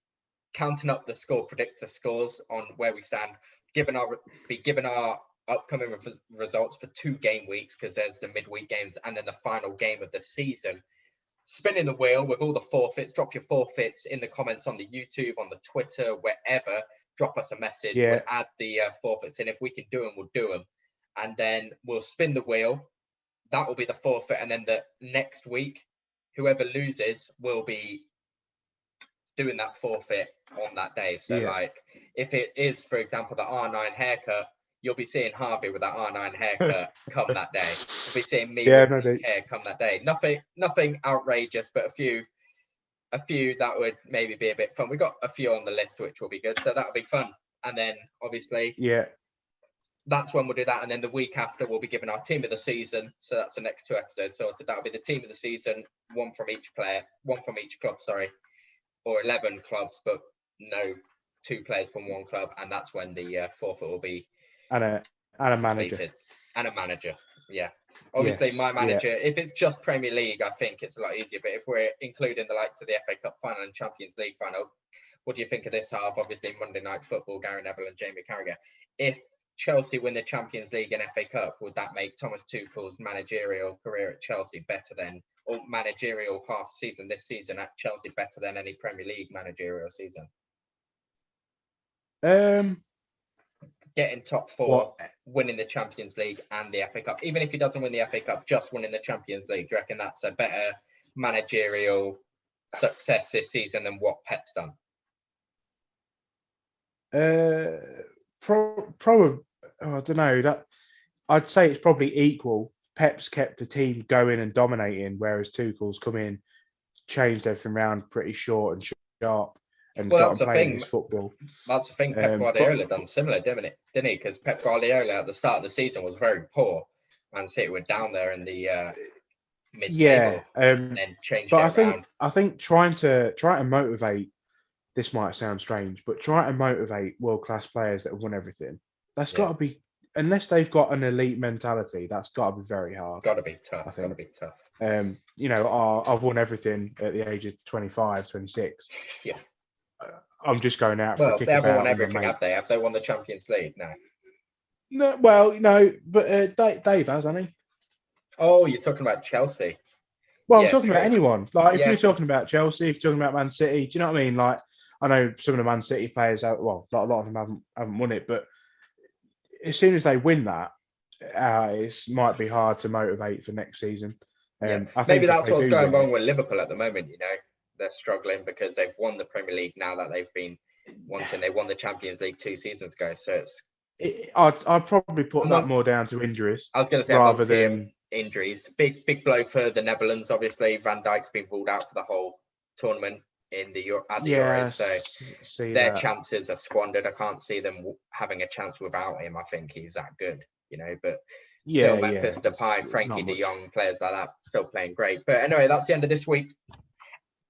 counting up the score predictor scores on where we stand, given our upcoming results for 2 game weeks, because there's the midweek games and then the final game of the season. Spinning the wheel with all the forfeits. Drop your forfeits in the comments on the YouTube, on the Twitter, wherever. Drop us a message. We'll add the forfeits in. If we can do them, we'll do them. And then we'll spin the wheel. That will be the forfeit. And then the next week, whoever loses will be doing that forfeit on that day. So like if it is, for example, the R9 haircut, you'll be seeing Harvey with that R9 haircut come that day. You'll be seeing me with pink hair come that day. Nothing outrageous, but a few that would maybe be a bit fun. We got a few on the list, which will be good. So that'll be fun. And then obviously, that's when we'll do that. And then the week after, we'll be giving our team of the season. So that's the next 2 episodes. So that'll be the team of the season, one from each club, or 11 clubs, but no 2 players from 1 club. And that's when the forfeit will be and a manager. And a manager. Yeah. Obviously, my manager, if it's just Premier League, I think it's a lot easier. But if we're including the likes of the FA Cup final and Champions League final, what do you think of this half? Obviously, Monday Night Football, Gary Neville and Jamie Carragher. If Chelsea win the Champions League and FA Cup, would that make Thomas Tuchel's managerial career at Chelsea better than, or managerial half season this season at Chelsea better than any Premier League managerial season? Getting top four, winning the Champions League and the FA Cup. Even if he doesn't win the FA Cup, just winning the Champions League, do you reckon that's a better managerial success this season than what Pep's done? Probably. I don't know. That I'd say it's probably equal. Pep's kept the team going and dominating, whereas Tuchel's come in, changed everything around pretty short and sharp, and got him playing his football. That's the thing. Pep Guardiola done similar, didn't he? Because Pep Guardiola at the start of the season was very poor. Man City were down there in the mid-table, and then changed but around. I think trying to motivate. This might sound strange, but try to motivate world-class players that have won everything. That's got to be, unless they've got an elite mentality, that's got to be very hard. Got to be tough. I think. Got to be tough. I've won everything at the age of 25, 26. Yeah. I'm just going out for a kick. They haven't won everything, have they? Have they won the Champions League? No. No, well, no, but Dave has, hasn't he? Oh, you're talking about Chelsea. Well, I'm talking about anyone. Like, if you're talking about Chelsea, if you're talking about Man City, do you know what I mean? Like, I know some of the Man City players, well, not a lot of them haven't won it, but as soon as they win that, it might be hard to motivate for next season. I think maybe that's what's going wrong with Liverpool at the moment. They're struggling because they've won the Premier League now that they've been wanting. They won the Champions League 2 seasons ago, so I'd probably put that more down to injuries. I was going to say rather than injuries. Big blow for the Netherlands. Obviously, Van Dijk's been ruled out for the whole tournament in the Euros, so their chances are squandered. I can't see them having a chance without him. I think he's that good, But still, Memphis Depay, Frankie De Jong, players like that, still playing great. But anyway, that's the end of this week's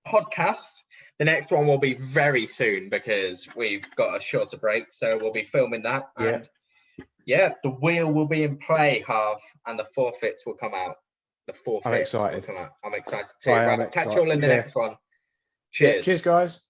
podcast. The next one will be very soon because we've got a shorter break, so we'll be filming that. And the wheel will be in play, Harv, and the forfeits will come out. I'm excited. I'm excited too. Catch you all in the next one. Cheers. Cheers, guys.